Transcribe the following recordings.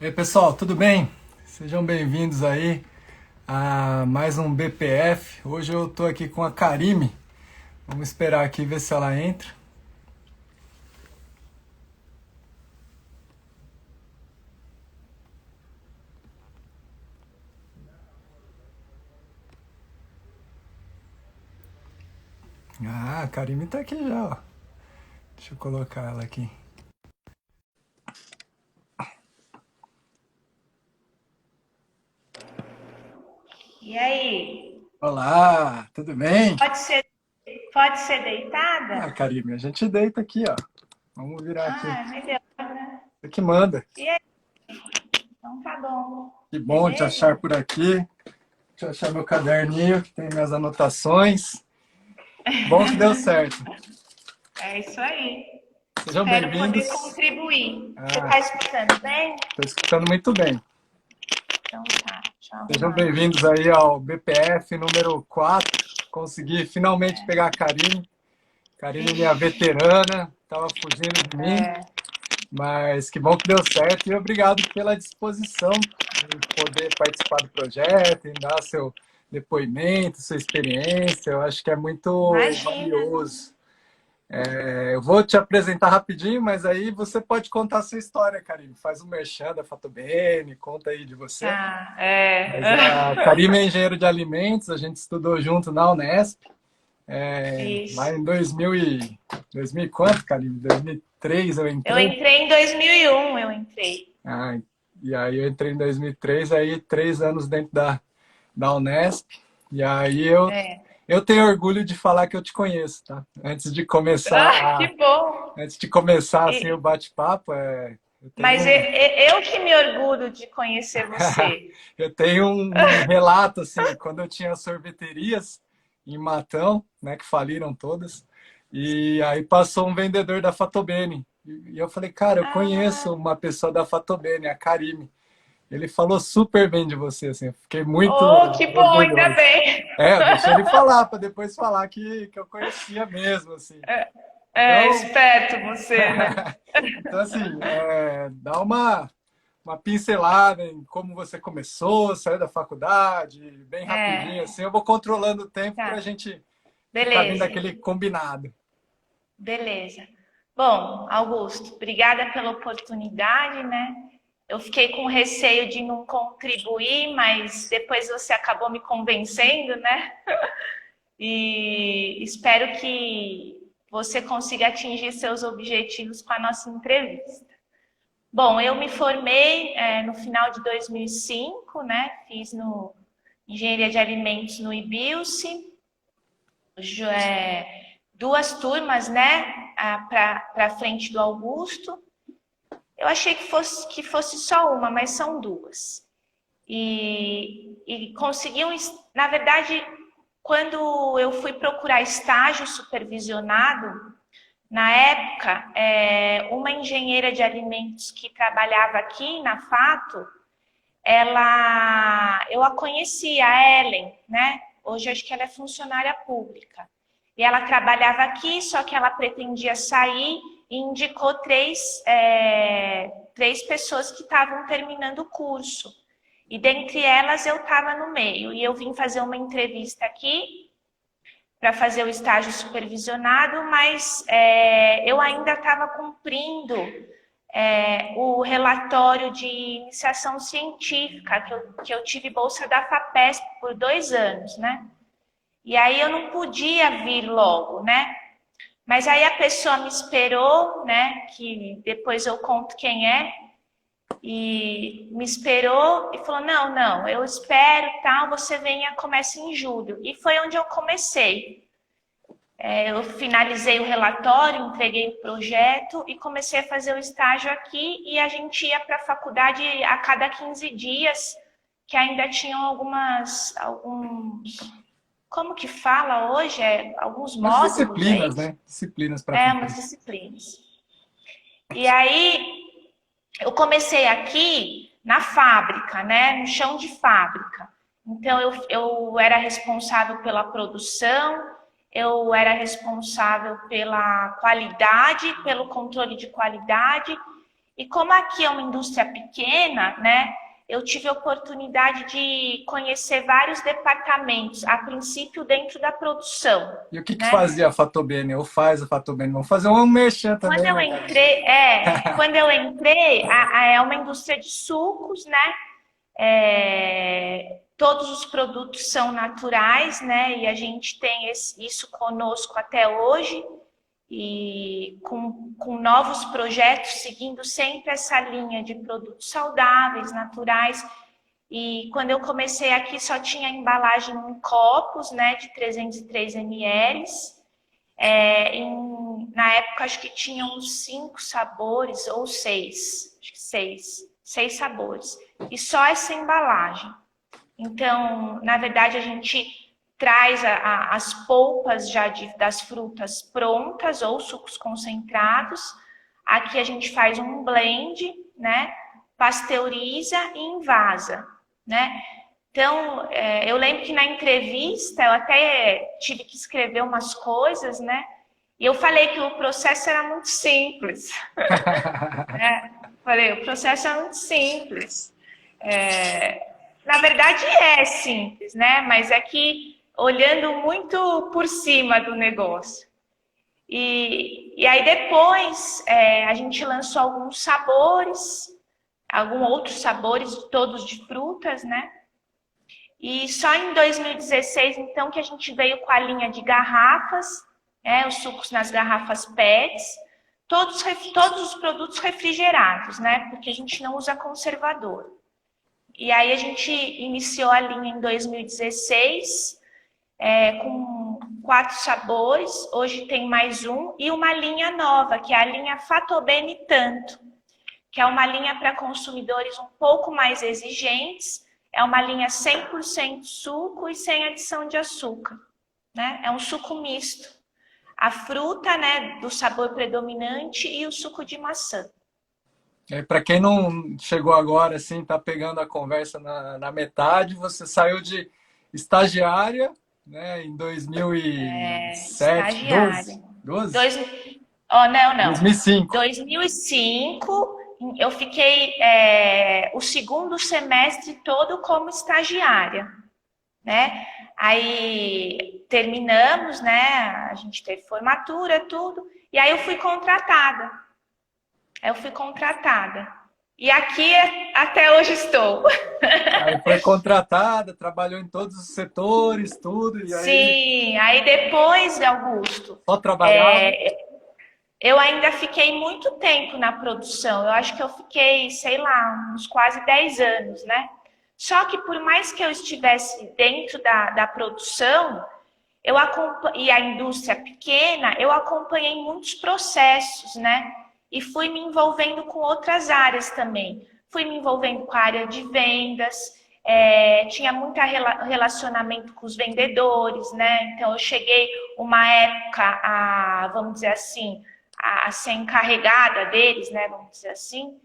E aí, pessoal, tudo bem? Sejam bem-vindos aí a mais um BPF. Hoje eu tô aqui com a Karime. Vamos esperar aqui ver se ela entra. Ah, a Karime tá aqui já, ó. Deixa eu colocar ela aqui. E aí? Olá, tudo bem? Pode ser, pode ser deitada? Ah, Karime, a gente deita aqui, ó. Vamos virar aqui. Ah, melhor, né? Você que manda. E aí? Então tá bom. Que bom te Beleza? achar por aqui. Deixa eu achar meu caderninho que tem minhas anotações. Bom que deu certo. É isso aí. Sejam Espero bem-vindos. poder contribuir. Você Ah, tá escutando bem? tô escutando muito bem. Então tá, deixa eu Sejam arrumar bem-vindos aqui. aí ao BPF número 4. Consegui finalmente pegar a Karine. Karine, minha Ixi, veterana, estava fugindo de mim, é, mas que bom que deu certo e obrigado pela disposição em poder participar do projeto, em dar seu depoimento, sua experiência. Eu acho que é muito imagina. valioso. Eu vou te apresentar rapidinho, mas aí você pode contar a sua história, Karine. Faz um merchan da Fatobene, conta aí de você. Tá, Mas a Karime é engenheiro de alimentos, a gente estudou junto na Unesp, lá Isso. em 2000 e quanto, Karime? 2003 eu Eu entrei. entrei em 2001, eu entrei. Ah, e aí eu entrei em 2003, aí 3 anos dentro da Unesp. E aí É. eu tenho orgulho de falar que eu te conheço, tá? Ah, que bom. Antes de começar assim, o E- bate-papo, eu tenho mas eu que me orgulho de conhecer você. eu tenho um relato assim, quando eu tinha sorveterias em Matão, né, que faliram todas, e aí passou um vendedor da Fatobene. E eu falei, cara, eu conheço Ah, uma pessoa da Fatobene, a Karime. Ele falou super bem de você, assim, eu fiquei muito oh, que bom, ainda orgulhoso. bem. Eu deixei ele falar, para depois falar que eu conhecia mesmo, assim. É Então, esperto você, né? então assim, dá uma pincelada em como você começou, saiu da faculdade, bem rapidinho, É, assim. Eu vou controlando o tempo para a tá. gente ficar dentro Beleza, daquele combinado. beleza. Bom, Augusto, obrigada pela oportunidade, né? Eu fiquei com receio de não contribuir, mas depois você acabou me convencendo, né? E espero que você consiga atingir seus objetivos com a nossa entrevista. Bom, eu me formei no final de 2005, né? Fiz no Engenharia de Alimentos no IBILSE, duas turmas, né? Para frente do Augusto. Eu achei que fosse só uma, mas são duas. E conseguiam, na verdade, quando eu fui procurar estágio supervisionado, na época, uma engenheira de alimentos que trabalhava aqui na Fato, eu a conhecia, a Ellen, né? Hoje acho que ela é funcionária pública. E ela trabalhava aqui, só que ela pretendia sair e indicou três pessoas que estavam terminando o curso. E dentre elas eu estava no meio. E eu vim fazer uma entrevista aqui para fazer o estágio supervisionado, mas eu ainda estava cumprindo o relatório de iniciação científica, que eu tive bolsa da FAPESP por 2 anos, né? E aí eu não podia vir logo, né? Mas aí a pessoa me esperou, né? Que depois eu conto quem é, e me esperou e falou: não, não, eu espero, tal, você venha, comece em julho. E foi onde eu comecei. Eu finalizei o relatório, entreguei o projeto e comecei a fazer o estágio aqui, e a gente ia para a faculdade a cada 15 dias, que ainda tinham como que fala hoje? Alguns Umas módulos, é disciplinas, isso? né? Disciplinas para cumprir. Umas disciplinas. E aí eu comecei aqui na fábrica, né? No chão de fábrica. Então eu era responsável pela produção, eu era responsável pela qualidade, pelo controle de qualidade E como aqui é uma indústria pequena, né, eu tive a oportunidade de conhecer vários departamentos, a princípio dentro da produção. E o que Né? fazia a Fatobene? Ou faz a Fatobene? Vamos fazer um merchan Quando também, eu né, entrei, é uma indústria de sucos, né? Todos os produtos são naturais, né? E a gente tem isso conosco até hoje. E com novos projetos, seguindo sempre essa linha de produtos saudáveis, naturais. E quando eu comecei aqui, só tinha embalagem em copos, né, de 303 ml. Na época, acho que tinha uns 5 sabores, ou 6, acho que 6 sabores. E só essa embalagem. Então, na verdade, a gente traz as polpas já das frutas prontas ou sucos concentrados. Aqui a gente faz um blend, né? Pasteuriza e envasa, né? Então, eu lembro que na entrevista eu até tive que escrever umas coisas, né? E eu falei que o processo era muito simples. Falei, o processo é muito simples. Na verdade é simples, né? Mas é que olhando muito por cima do negócio. E aí depois a gente lançou alguns outros sabores, todos de frutas, né? E só em 2016, então, que a gente veio com a linha de garrafas, os sucos nas garrafas PETs, todos os produtos refrigerados, né? Porque a gente não usa conservador. E aí a gente iniciou a linha em 2016, com 4 sabores, hoje tem mais um, e uma linha nova, que é a linha Fatobene Tanto, que é uma linha para consumidores um pouco mais exigentes, é uma linha 100% suco e sem adição de açúcar, né? É um suco misto. A fruta, né, do sabor predominante e o suco de maçã. Para quem não chegou agora, assim, tá pegando a conversa na metade, você saiu de estagiária, né, em 2007, Estagiária. 12? Não. 2005. 2005, eu fiquei o segundo semestre todo como estagiária, né? Aí terminamos, né? A gente teve formatura, tudo, e aí eu fui contratada. E aqui até hoje estou. Aí foi contratada, trabalhou em todos os setores, tudo, e aí... Sim, aí depois, Augusto, Só trabalhava? eu ainda fiquei muito tempo na produção. Eu acho que eu fiquei, sei lá, uns quase 10 anos, né? Só que por mais que eu estivesse dentro da produção, e a indústria pequena, eu acompanhei muitos processos, né? E fui me envolvendo com outras áreas também. Fui me envolvendo com a área de vendas, tinha muito relacionamento com os vendedores, né? Então, eu cheguei uma época vamos dizer assim, a ser encarregada deles, né? Vamos dizer assim.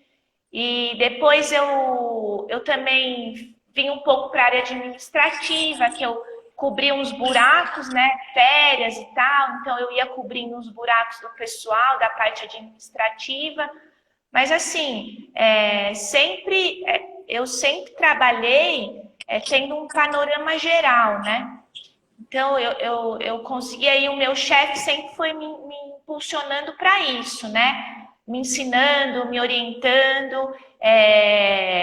E depois eu também vim um pouco para a área administrativa, que eu cobri uns buracos, né, férias e tal, então eu ia cobrindo uns buracos do pessoal, da parte administrativa, mas assim, eu sempre trabalhei tendo um panorama geral, né? Então eu consegui aí, o meu chefe sempre foi me impulsionando para isso, né? Me ensinando, me orientando,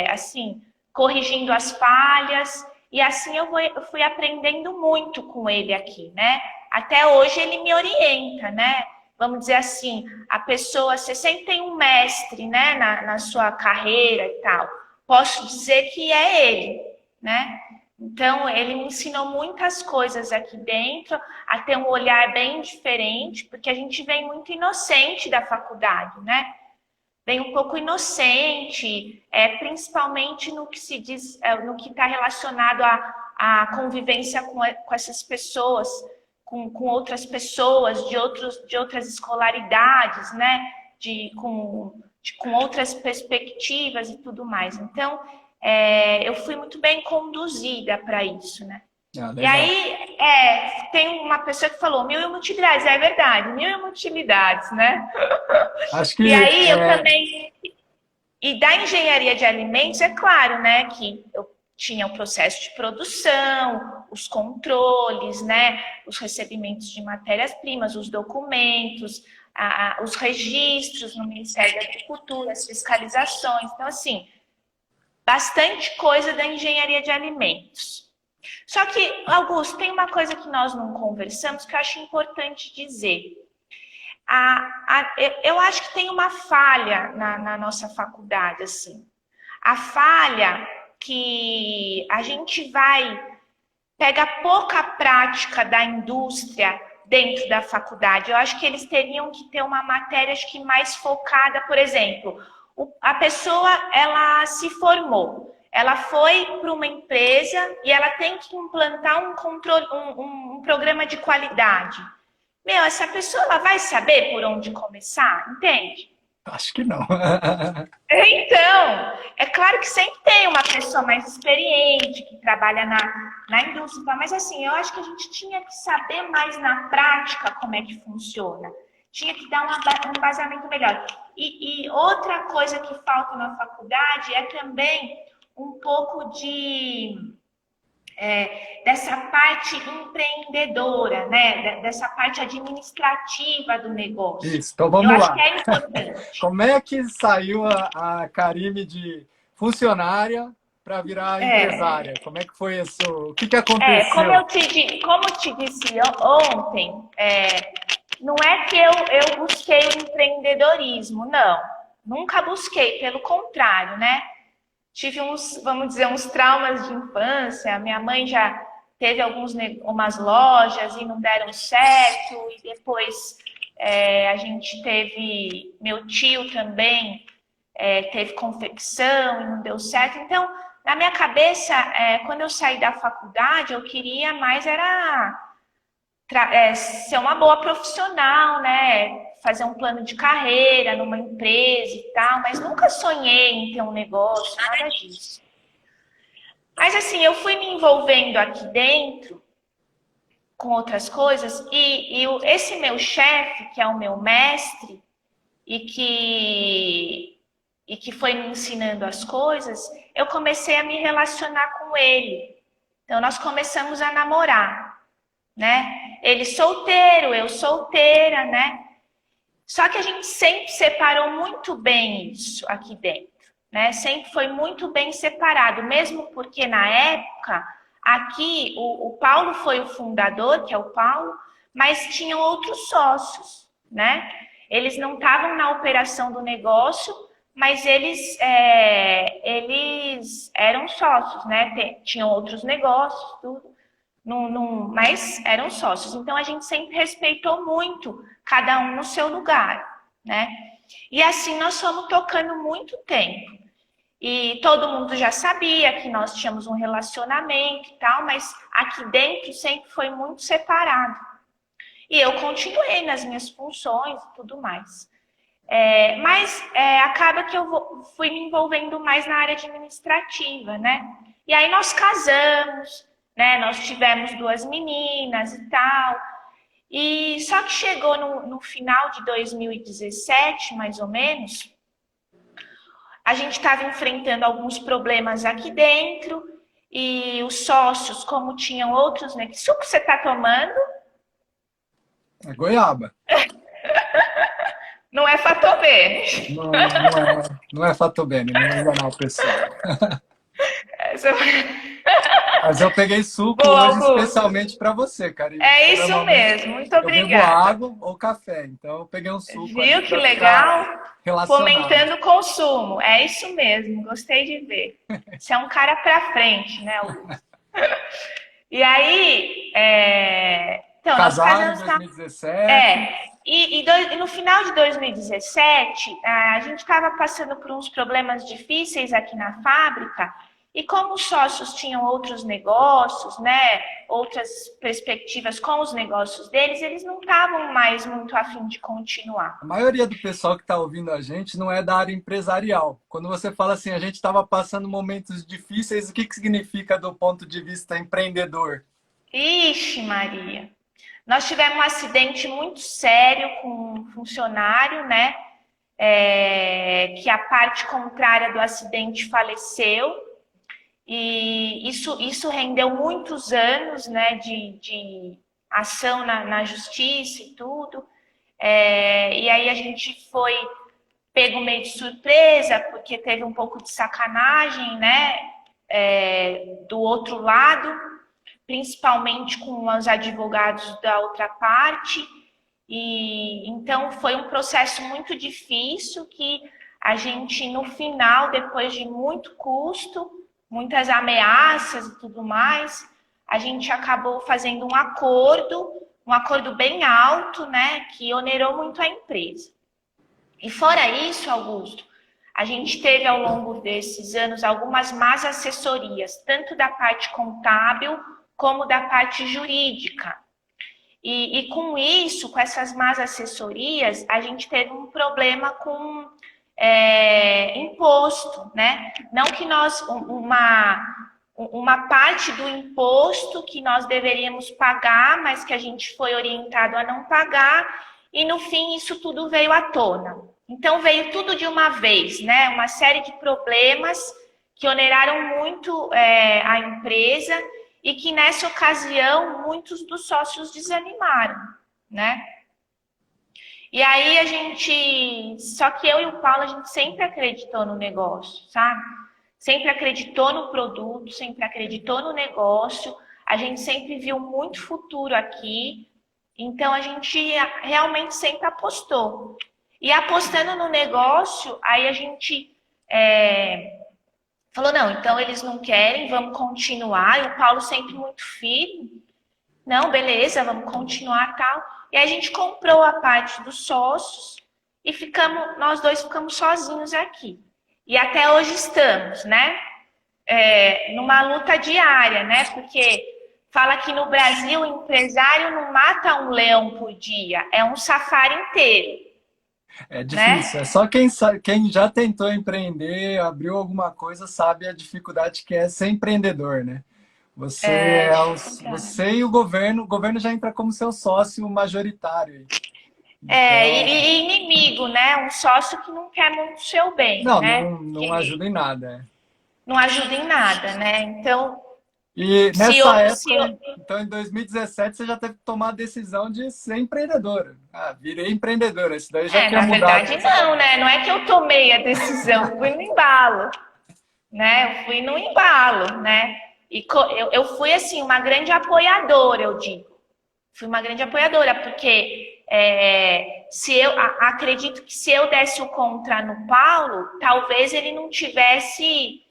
assim, corrigindo as falhas. E assim eu fui aprendendo muito com ele aqui, né? Até hoje ele me orienta, né? Vamos dizer assim, a pessoa, você sempre tem um mestre, né? Na sua carreira e tal. Posso dizer que é ele, né? Então, ele me ensinou muitas coisas aqui dentro, a ter um olhar bem diferente, porque a gente vem muito inocente da faculdade, né? Vem um pouco inocente, principalmente no que se diz, no que está relacionado à convivência com essas pessoas, com outras pessoas de outras escolaridades, né? Com outras perspectivas e tudo mais. Então, eu fui muito bem conduzida para isso, né? E aí, tem uma pessoa que falou 1.001 utilidades, é verdade, 1.001 utilidades, né? Acho que e aí eu também... E da engenharia de alimentos, é claro, né, que eu tinha o processo de produção, os controles, né, os recebimentos de matérias-primas, os documentos, os registros no Ministério da Agricultura, as fiscalizações. Então, assim, bastante coisa da engenharia de alimentos. Só que, Augusto, tem uma coisa que nós não conversamos que eu acho importante dizer. Eu acho que tem uma falha na nossa faculdade, assim. A falha que a gente pega pouca prática da indústria dentro da faculdade. Eu acho que eles teriam que ter uma matéria, acho que mais focada, por exemplo, a pessoa, ela se formou, ela foi para uma empresa e ela tem que implantar um programa de qualidade. Meu, essa pessoa ela vai saber por onde começar, entende? Acho que não. Então, é claro que sempre tem uma pessoa mais experiente, que trabalha na indústria, mas assim, eu acho que a gente tinha que saber mais na prática como é que funciona. Tinha que dar um embasamento melhor. E outra coisa que falta na faculdade é também um pouco dessa parte empreendedora, né? Dessa parte administrativa do negócio. Isso, então vamos eu lá. acho que é importante. Como é que saiu a Karime de funcionária para virar empresária? Como é que foi isso? O que aconteceu? Como eu te disse ontem, não é que eu busquei o empreendedorismo, não. Nunca busquei, pelo contrário, né? Tive vamos dizer, uns traumas de infância. Minha mãe já teve umas lojas e não deram certo. E depois a gente teve... Meu tio também teve confecção e não deu certo. Então, na minha cabeça, quando eu saí da faculdade, eu queria mais ser uma boa profissional, né? Fazer um plano de carreira numa empresa e tal, mas nunca sonhei em ter um negócio, nada disso. Mas assim, eu fui me envolvendo aqui dentro com outras coisas e esse meu chefe, que é o meu mestre e que foi me ensinando as coisas, eu comecei a me relacionar com ele. Então, nós começamos a namorar, né? Ele solteiro, eu solteira, né? Só que a gente sempre separou muito bem isso aqui dentro, né? Sempre foi muito bem separado, mesmo porque na época, aqui, o Paulo foi o fundador, que é o Paulo, mas tinham outros sócios, né? Eles não estavam na operação do negócio, mas eles eram sócios, né? Tinham outros negócios, tudo. Mas eram sócios. Então, a gente sempre respeitou muito, cada um no seu lugar, né? E assim nós fomos tocando muito tempo. E todo mundo já sabia que nós tínhamos um relacionamento e tal, mas aqui dentro sempre foi muito separado. E eu continuei nas minhas funções e tudo mais. Mas acaba que eu fui me envolvendo mais na área administrativa, né? E aí nós casamos, né? Nós tivemos 2 meninas e tal. E só que chegou no final de 2017, mais ou menos, a gente estava enfrentando alguns problemas aqui dentro e os sócios, como tinham outros, né? Que suco você está tomando? É goiaba. Não é Fatobene. Não é Fatobene, não é enganar o pessoal. Mas eu peguei suco hoje especialmente para você, Karime. É isso mesmo, muito obrigada. Eu bebo água ou café, então eu peguei um suco. Viu que legal? Fomentando o consumo. É isso mesmo, gostei de ver. Você é um cara para frente, né, Augusto? E aí, então, casaram em 2017. E no final de 2017, a gente estava passando por uns problemas difíceis aqui na fábrica. E como os sócios tinham outros negócios, né, outras perspectivas com os negócios deles, eles não estavam mais muito a fim de continuar. A maioria do pessoal que está ouvindo a gente não é da área empresarial. Quando você fala assim, a gente estava passando momentos difíceis, o que significa do ponto de vista empreendedor? Ixi, Maria. Nós tivemos um acidente muito sério com um funcionário, né? que a parte contrária do acidente faleceu. E isso rendeu muitos anos, né, de ação na justiça e tudo. E aí a gente foi pego meio de surpresa, porque teve um pouco de sacanagem, né, do outro lado, principalmente com os advogados da outra parte. E então foi um processo muito difícil que a gente, no final, depois de muito custo, muitas ameaças e tudo mais, a gente acabou fazendo um acordo bem alto, né, que onerou muito a empresa. E fora isso, Augusto, a gente teve ao longo desses anos algumas más assessorias, tanto da parte contábil como da parte jurídica. E com isso, com essas más assessorias, a gente teve um problema com imposto, né? Não que uma parte do imposto que nós deveríamos pagar, mas que a gente foi orientado a não pagar, e no fim isso tudo veio à tona. Então veio tudo de uma vez, né? Uma série de problemas que oneraram muito a empresa e que nessa ocasião muitos dos sócios desanimaram, né? E aí só que eu e o Paulo, a gente sempre acreditou no negócio, sabe? Sempre acreditou no produto, sempre acreditou no negócio, a gente sempre viu muito futuro aqui, então a gente realmente sempre apostou. E apostando no negócio, aí a gente falou, não, então eles não querem, vamos continuar. E o Paulo sempre muito firme, não, beleza, vamos continuar tal. E aí a gente comprou a parte dos sócios e nós dois ficamos sozinhos aqui. E até hoje estamos, né? Numa luta diária, né? Porque fala que no Brasil o empresário não mata um leão por dia, é um safari inteiro. É difícil. Né? É só quem já tentou empreender, abriu alguma coisa, sabe a dificuldade que é ser empreendedor, né? Você e o governo já entra como seu sócio majoritário. Então, E inimigo, né? Um sócio que não quer muito o seu bem, né? não ajuda em nada. Não ajuda em nada, né? Então, E nessa época, então em 2017, você já teve que tomar a decisão de ser empreendedora. Ah, virei empreendedora. Isso daí já tinha na mudado. verdade não, né? Não é que eu tomei a decisão, fui no embalo, né? Eu fui no embalo, né? E eu fui, assim, uma grande apoiadora, eu digo. Fui uma grande apoiadora, porque acredito que se eu desse o contra no Paulo, talvez ele não tivesse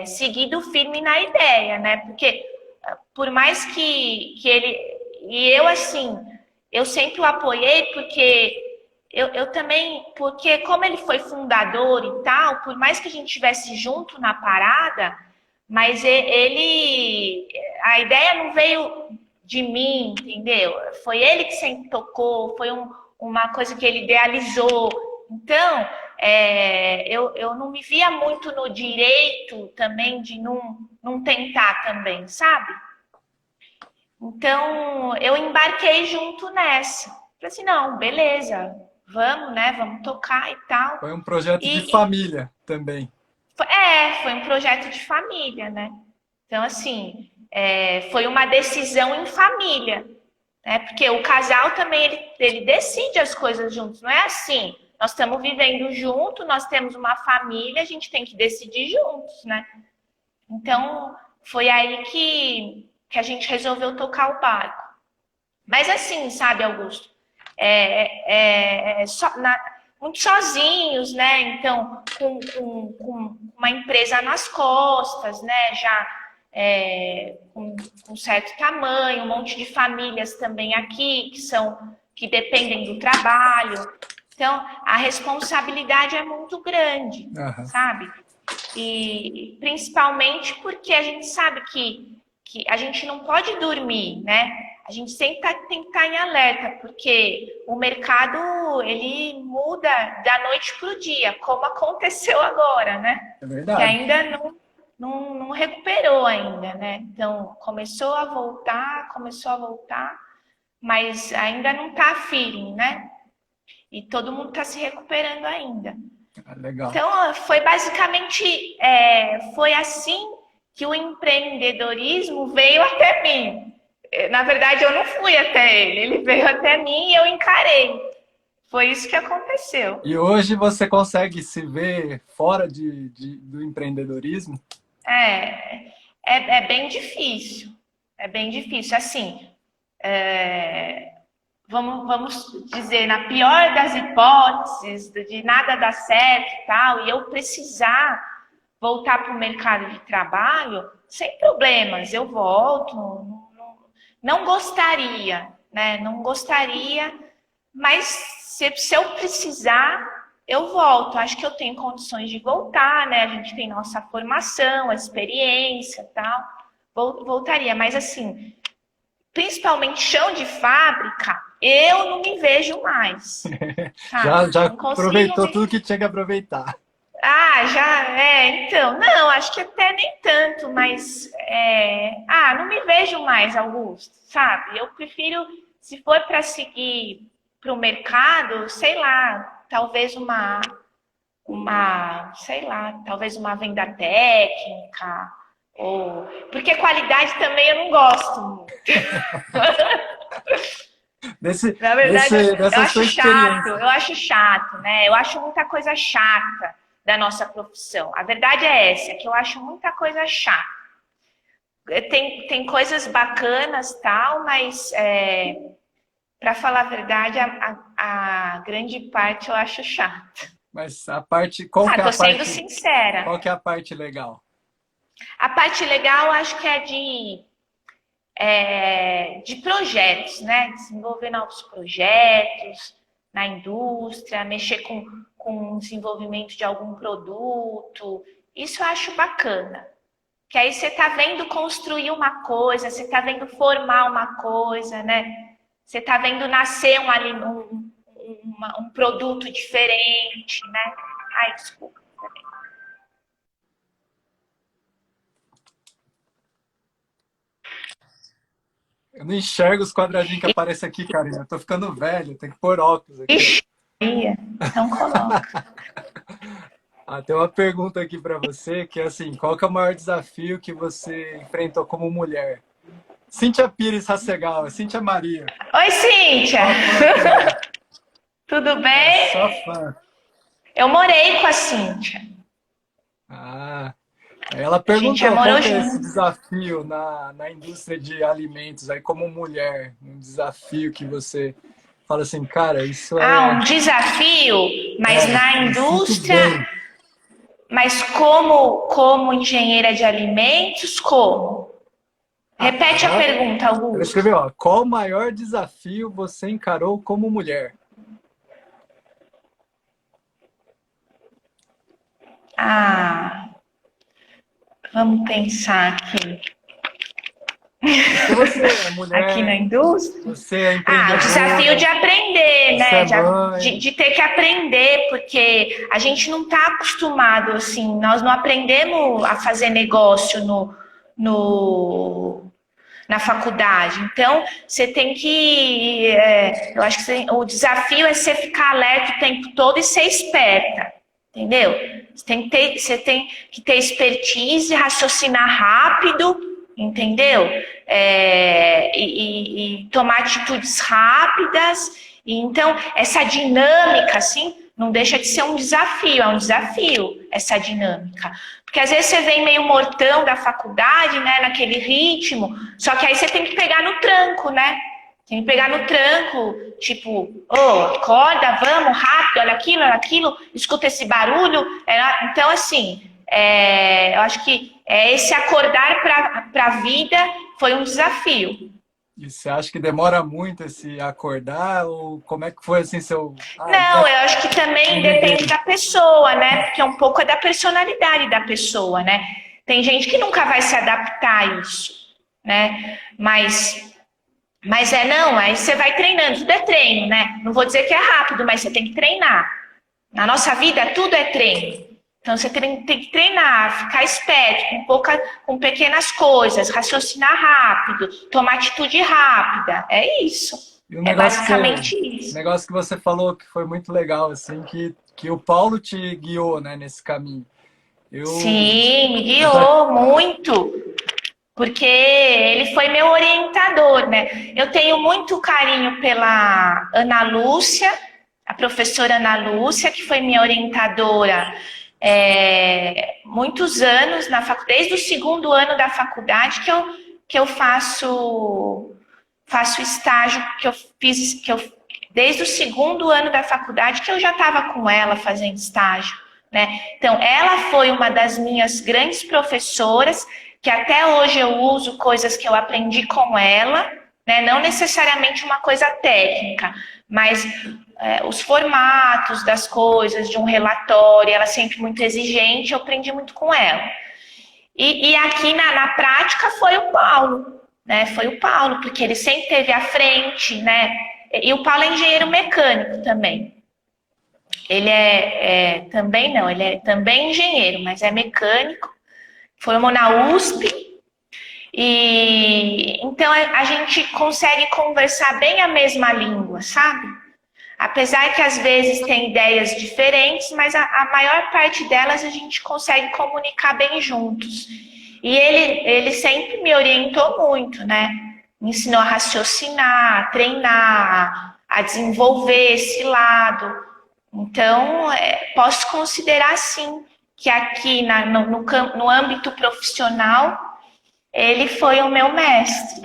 seguido firme na ideia, né? Porque por mais que ele... E eu, assim, eu sempre o apoiei porque eu também... Porque como ele foi fundador e tal, por mais que a gente estivesse junto na parada, mas a ideia não veio de mim, entendeu? Foi ele que sempre tocou, foi uma coisa que ele idealizou. Então, eu não me via muito no direito também de não tentar também, sabe? Então, eu embarquei junto nessa. Falei assim, não, beleza, vamos, né? Vamos tocar e tal. Foi um projeto de família também. Foi um projeto de família, né? Então, assim, foi uma decisão em família, né? Porque o casal também, ele decide as coisas juntos, não é assim. Nós estamos vivendo junto, nós temos uma família, a gente tem que decidir juntos, né? Então, foi aí que a gente resolveu tocar o barco. Mas assim, sabe, Augusto? Muito sozinhos, né? Então, com uma empresa nas costas, né? Já com um certo tamanho, um monte de famílias também aqui que dependem do trabalho. Então, a responsabilidade é muito grande, sabe? E principalmente porque a gente sabe que a gente não pode dormir, né? A gente sempre tem que estar em alerta, porque o mercado, ele muda da noite para o dia, como aconteceu agora, né? É verdade. Que ainda não recuperou ainda, né? Então, começou a voltar, mas ainda não está firme, né? E todo mundo está se recuperando ainda. Legal. Então, foi basicamente, foi assim que o empreendedorismo veio até mim. Na verdade, eu não fui até ele, ele veio até mim e eu encarei. Foi isso que aconteceu. E hoje você consegue se ver fora do empreendedorismo? É bem difícil. É bem difícil. Assim, vamos dizer, na pior das hipóteses, de nada dar certo e tal, e eu precisar voltar para o mercado de trabalho, sem problemas, eu volto. Não gostaria, né? Não gostaria, mas se eu precisar, eu volto. Acho que eu tenho condições de voltar, né? A gente tem nossa formação, a experiência e tal. Voltaria, mas assim, principalmente chão de fábrica, eu não me vejo mais. Já aproveitou tudo que tinha que aproveitar. Então, não, acho que até nem tanto, mas não me vejo mais, Augusto, sabe? Eu prefiro, se for para seguir para o mercado, sei lá, talvez talvez uma venda técnica, porque qualidade também eu não gosto muito. Na verdade, eu acho chato, né? Eu acho muita coisa chata da nossa profissão. A verdade é essa, que eu acho muita coisa chata. Tem coisas bacanas tal, mas para falar a verdade, a grande parte eu acho chata. Mas a parte, qual que é a parte? Tô sendo sincera. Qual que é a parte legal? A parte legal, acho que é de projetos, né? Desenvolver novos projetos na indústria, mexer com o desenvolvimento de algum produto. Isso eu acho bacana. Que aí você está vendo construir uma coisa, você está vendo formar uma coisa, né? Você está vendo nascer um produto diferente, né? Ai, desculpa. Eu não enxergo os quadradinhos que aparecem aqui, Karina. Eu tô ficando velho, tem que pôr óculos aqui. Ixi, então coloca. Tem uma pergunta aqui para você, que é assim, qual que é o maior desafio que você enfrentou como mulher? Cíntia Pires Rassegal, Cíntia Maria. Oi, Cíntia! Tudo bem? Só fã. Eu morei com a Cíntia. Ela perguntou qual que é esse desafio na indústria de alimentos, aí como mulher, um desafio que você fala assim, cara, isso um desafio, mas na indústria, mas como engenheira de alimentos, como? Repete a pergunta, Augusto. Ela escreveu, qual o maior desafio você encarou como mulher? Vamos pensar aqui. Você é mulher, aqui na indústria? Você é empreendedora. O desafio de aprender, né? De ter que aprender, porque a gente não está acostumado, assim, nós não aprendemos a fazer negócio na faculdade. Então, você tem que... eu acho que o desafio é você ficar alerta o tempo todo e ser esperta, entendeu? Você tem que ter expertise, raciocinar rápido, entendeu? E tomar atitudes rápidas. Então, essa dinâmica, assim, não deixa de ser um desafio, é um desafio essa dinâmica. Porque às vezes você vem meio mortão da faculdade, né, naquele ritmo, só que aí você tem que pegar no tranco, né? Tem que pegar no tranco, tipo, acorda, vamos, rápido, olha aquilo, escuta esse barulho. Então, assim, eu acho que esse acordar para a vida foi um desafio. E você acha que demora muito esse acordar? Ou como é que foi assim seu... Não, eu acho que também depende da pessoa, né? Porque um pouco é da personalidade da pessoa, né? Tem gente que nunca vai se adaptar a isso, né? Mas aí você vai treinando, tudo é treino, né? Não vou dizer que é rápido, mas você tem que treinar. Na nossa vida, tudo é treino. Então, você tem que treinar, ficar esperto, com pequenas coisas, raciocinar rápido, tomar atitude rápida. É isso. E o É basicamente o isso. negócio que você falou que foi muito legal, assim, que o Paulo te guiou, né, nesse caminho. Sim, me Eu já, guiou muito, porque ele foi meu orientador, né? Eu tenho muito carinho pela Ana Lúcia, a professora Ana Lúcia, que foi minha orientadora muitos anos na faculdade, desde o segundo ano da faculdade que eu faço estágio, que eu fiz, desde o segundo ano da faculdade que eu já estava com ela fazendo estágio, né? Então, ela foi uma das minhas grandes professoras, que até hoje eu uso coisas que eu aprendi com ela, né? Não necessariamente uma coisa técnica, mas os formatos das coisas, de um relatório, ela sempre muito exigente, eu aprendi muito com ela. E aqui na prática foi o Paulo, né? Foi o Paulo, porque ele sempre esteve à frente, né? E o Paulo é engenheiro mecânico também. Ele também não, ele é também engenheiro, mas é mecânico. Formou na USP. E então a gente consegue conversar bem a mesma língua, sabe? Apesar que às vezes tem ideias diferentes, mas a maior parte delas a gente consegue comunicar bem juntos. E ele sempre me orientou muito, né? Me ensinou a raciocinar, a treinar, a desenvolver esse lado. Então, posso considerar sim que aqui no âmbito profissional, ele foi o meu mestre.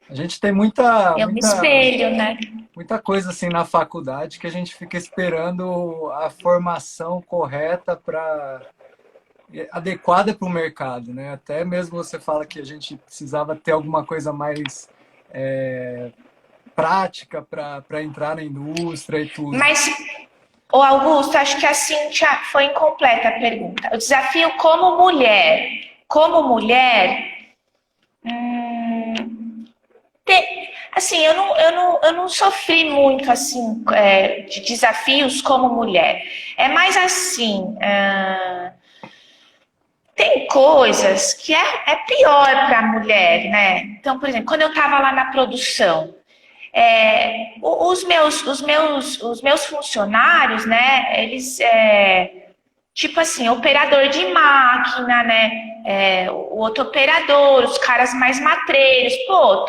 a gente tem Eu me espelho, né? muita coisa assim na faculdade que a gente fica esperando a formação correta para adequada para o mercado, né? Até mesmo você fala que a gente precisava ter alguma coisa mais prática para entrar na indústria e tudo. Mas, ô Augusto, acho que a Cíntia foi incompleta a pergunta. O desafio como mulher, assim, eu não sofri muito assim de desafios como mulher. É mais assim, tem coisas que é pior para a mulher, né? Então, por exemplo, quando eu estava lá na produção, os meus funcionários, né? Eles tipo assim, operador de máquina, né? O outro operador, os caras mais matreiros. Pô,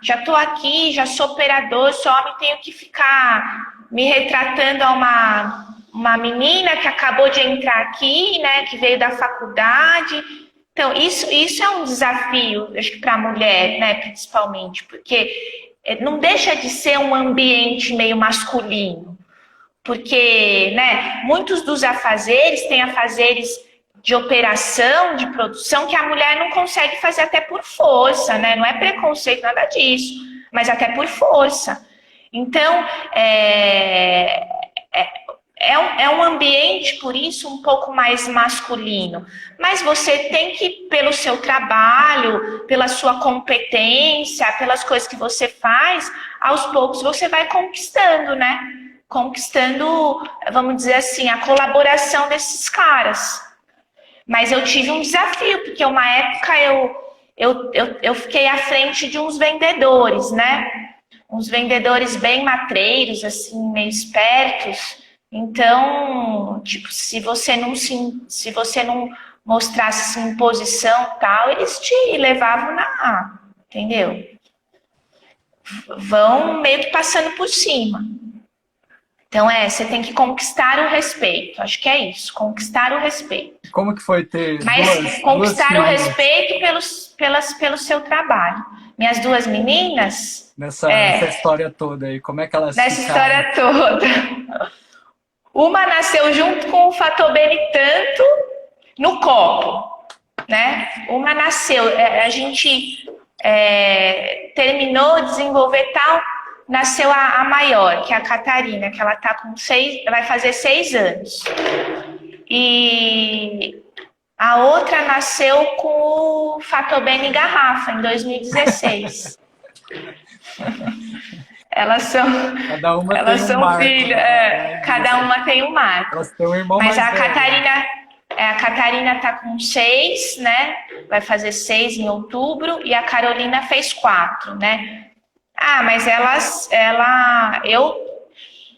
já tô aqui, já sou operador, só me tenho que ficar me retratando a uma menina que acabou de entrar aqui, né? Que veio da faculdade. Então, isso é um desafio, acho que para a mulher, né? Principalmente, porque não deixa de ser um ambiente meio masculino. Porque, né, muitos dos afazeres têm afazeres de operação, de produção, que a mulher não consegue fazer até por força, né? Não é preconceito, nada disso, mas até por força. Então, é um ambiente, por isso, um pouco mais masculino. Mas você tem que, pelo seu trabalho, pela sua competência, pelas coisas que você faz, aos poucos você vai conquistando, né? Conquistando, vamos dizer assim, a colaboração desses caras. Mas eu tive um desafio, porque uma época eu fiquei à frente de uns vendedores, né? Uns vendedores bem matreiros, assim, meio espertos. Então, tipo, se você não mostrasse assim, posição tal, eles te levavam entendeu? Vão meio que passando por cima. Então, você tem que conquistar o respeito. Acho que é isso, conquistar o respeito. Como que foi ter Mas conquistar o respeito pelo seu trabalho. Minhas duas meninas... nessa história toda aí? Como é que elas nessa ficaram? história toda. Uma nasceu junto com o Fatobene tanto no copo, né? Uma nasceu, a gente terminou de desenvolver tal, nasceu a maior, que é a Catarina, que ela tá com vai fazer 6 anos. E a outra nasceu com o Fatobene Garrafa, em 2016. Elas são filhas, cada uma tem um marco. Elas têm um irmão Mas mais velho. a Catarina tá com 6, né? Vai fazer 6 em outubro, e a Carolina fez 4, né? Ah, mas eu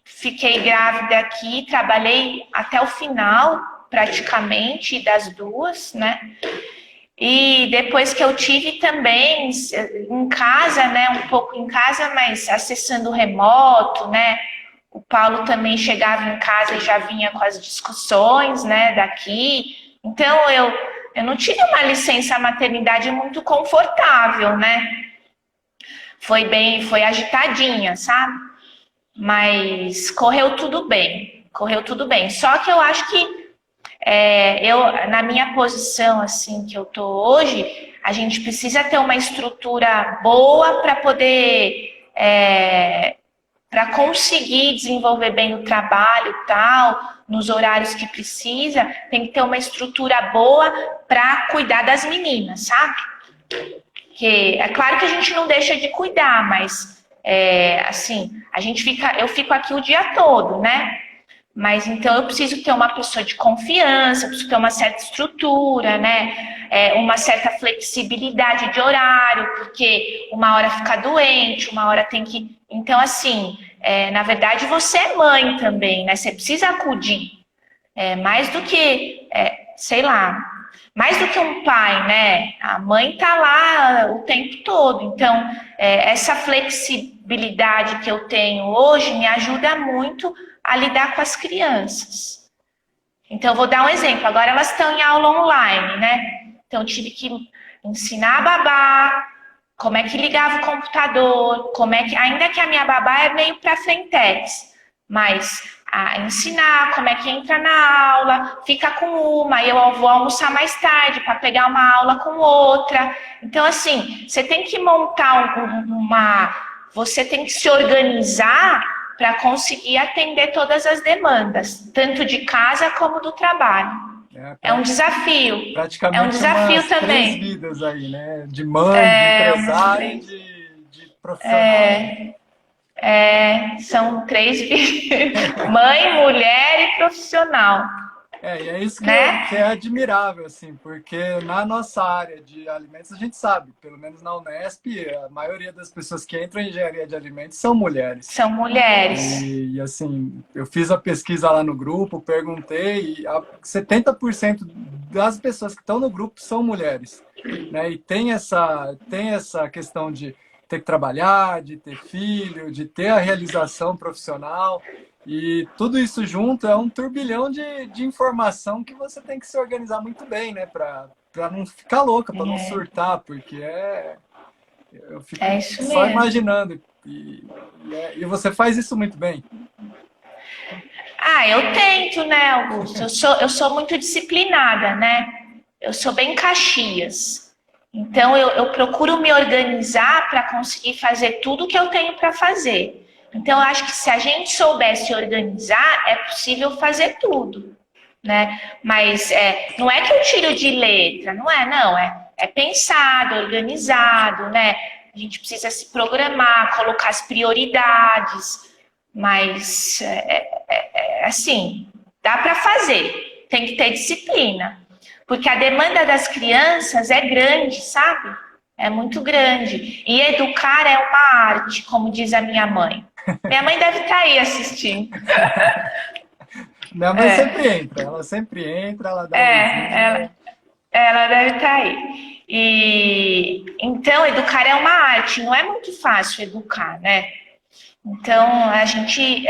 fiquei grávida aqui, trabalhei até o final, praticamente, das duas, né? E depois que eu tive também em casa, né? Um pouco em casa, mas acessando o remoto, né? O Paulo também chegava em casa e já vinha com as discussões, né? Daqui. Então eu não tive uma licença maternidade muito confortável, né? Foi agitadinha, sabe? Mas correu tudo bem, correu tudo bem. Só que eu acho que na minha posição assim que eu tô hoje, a gente precisa ter uma estrutura boa para poder para conseguir desenvolver bem o trabalho e tal, nos horários que precisa, tem que ter uma estrutura boa para cuidar das meninas, sabe? Que é claro que a gente não deixa de cuidar, mas assim, eu fico aqui o dia todo, né? Mas então eu preciso ter uma pessoa de confiança, preciso ter uma certa estrutura, né? Uma certa flexibilidade de horário, porque uma hora fica doente, uma hora tem que. Então, assim, na verdade você é mãe também, né? Você precisa acudir. Mais do que, sei lá, mais do que um pai, né? A mãe tá lá o tempo todo. Então, essa flexibilidade que eu tenho hoje me ajuda muito a lidar com as crianças. Então, eu vou dar um exemplo. Agora elas estão em aula online, né? Então, eu tive que ensinar a babá, como é que ligava o computador, ainda que a minha babá é meio para frentex, mas a ensinar como é que entra na aula, fica com uma, e eu vou almoçar mais tarde para pegar uma aula com outra. Então, assim, você tem que montar você tem que se organizar para conseguir atender todas as demandas, tanto de casa como do trabalho. É um desafio. Praticamente É um desafio umas três também. vidas aí, né? De mãe, de empresária e de profissional. São três vidas: mãe, mulher e profissional, E é isso que é né? admirável, assim, porque na nossa área de alimentos a gente sabe, pelo menos na Unesp, a maioria das pessoas que entram em engenharia de alimentos são mulheres. São mulheres. Assim, eu fiz a pesquisa lá no grupo, perguntei, e 70% das pessoas que estão no grupo são mulheres, né? E tem essa questão de ter que trabalhar, de ter filho, de ter a realização profissional. E tudo isso junto é um turbilhão de informação que você tem que se organizar muito bem, né? Para não ficar louca, para não surtar, porque eu fico É isso só mesmo. imaginando. E você faz isso muito bem. Ah, eu tento, né, Augusto? Eu sou muito disciplinada, né? Eu sou bem Caxias. Então, eu procuro me organizar para conseguir fazer tudo que eu tenho para fazer. Então, eu acho que se a gente souber se organizar, é possível fazer tudo, né? Mas não é que eu tiro de letra, não é, não. É pensado, organizado, né? A gente precisa se programar, colocar as prioridades, mas assim, dá para fazer, tem que ter disciplina, porque a demanda das crianças é grande, sabe? É muito grande. E educar é uma arte, como diz a minha mãe. Minha mãe deve estar aí assistindo. Minha mãe sempre entra, ela dá Ela, luzinha. ela deve estar aí. E então educar é uma arte, não é muito fácil educar, né? Então a gente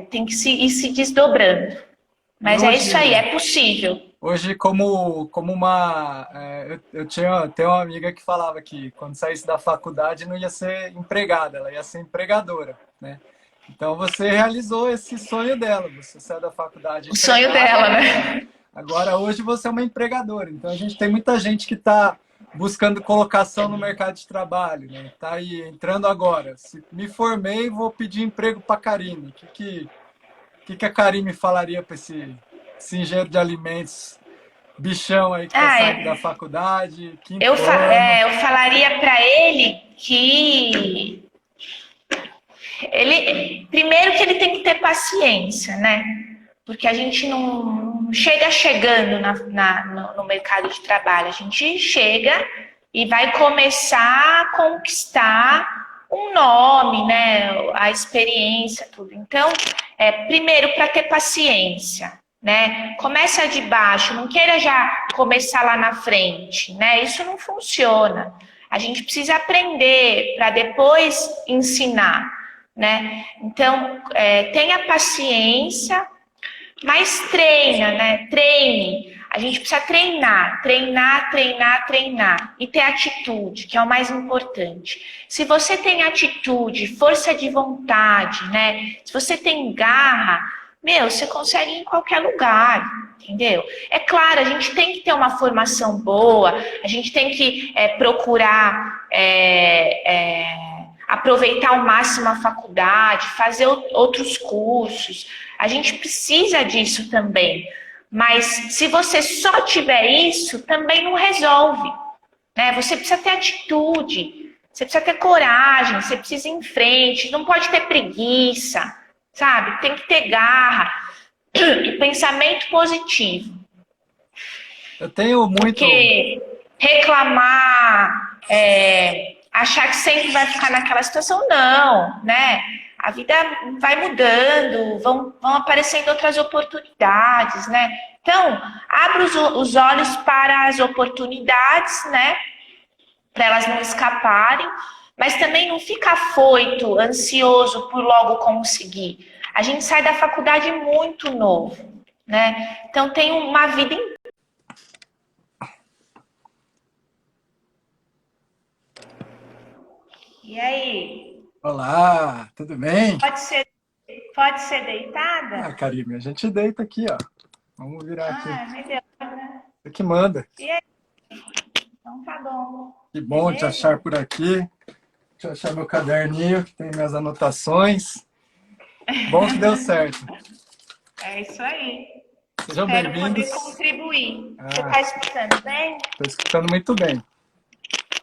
tem que ir se desdobrando. E Mas é isso aí, é possível. hoje como uma. Tenho uma amiga que falava que quando saísse da faculdade não ia ser empregada, ela ia ser empregadora, né? Então você realizou esse sonho dela, você saiu da faculdade O sonho empregada, dela, né? agora hoje você é uma empregadora. Então a gente tem muita gente que está buscando colocação no mercado de trabalho, né? Tá aí entrando agora. Se me formei, vou pedir emprego para a Karine. O que a Karine falaria para esse engenheiro de alimentos, bichão aí que está saindo da faculdade, quinto ano? Eu falaria para ele que primeiro que ele tem que ter paciência, né? Porque a gente não chega chegando no mercado de trabalho, a gente chega e vai começar a conquistar um nome, né? A experiência, tudo. Então, primeiro, para ter paciência, né? Começa de baixo, não queira já começar lá na frente, né? Isso não funciona. A gente precisa aprender para depois ensinar, né? Então, tenha paciência, mas treina, né? Treine. A gente precisa treinar, treinar, treinar, treinar. E ter atitude, que é o mais importante. Se você tem atitude, força de vontade, né? Se você tem garra, você consegue ir em qualquer lugar, entendeu? É claro, a gente tem que ter uma formação boa, a gente tem que procurar aproveitar ao máximo a faculdade, fazer outros cursos. A gente precisa disso também. Mas se você só tiver isso, também não resolve, né? Você precisa ter atitude, você precisa ter coragem, você precisa ir em frente, não pode ter preguiça, sabe? Tem que ter garra e pensamento positivo. Eu tenho muito... Porque reclamar, achar que sempre vai ficar naquela situação, não, né? A vida vai mudando, vão aparecendo outras oportunidades, né? Então, abra os olhos para as oportunidades, né? Para elas não escaparem, mas também não fica afoito, ansioso por logo conseguir. A gente sai da faculdade muito novo, né? Então, tem uma vida inteira. E aí? Olá, tudo bem? Pode ser deitada? Ah, Karime, a gente deita aqui, ó. Vamos virar aqui. Ah, melhor, né? Você que manda. E aí? Então tá bom. Que bom te Beleza? achar por aqui. Deixa eu achar meu caderninho, que tem minhas anotações. Bom que deu certo. É isso aí. Sejam Espero bem-vindos. poder contribuir. Você Ah. tá escutando bem? Estou escutando muito bem.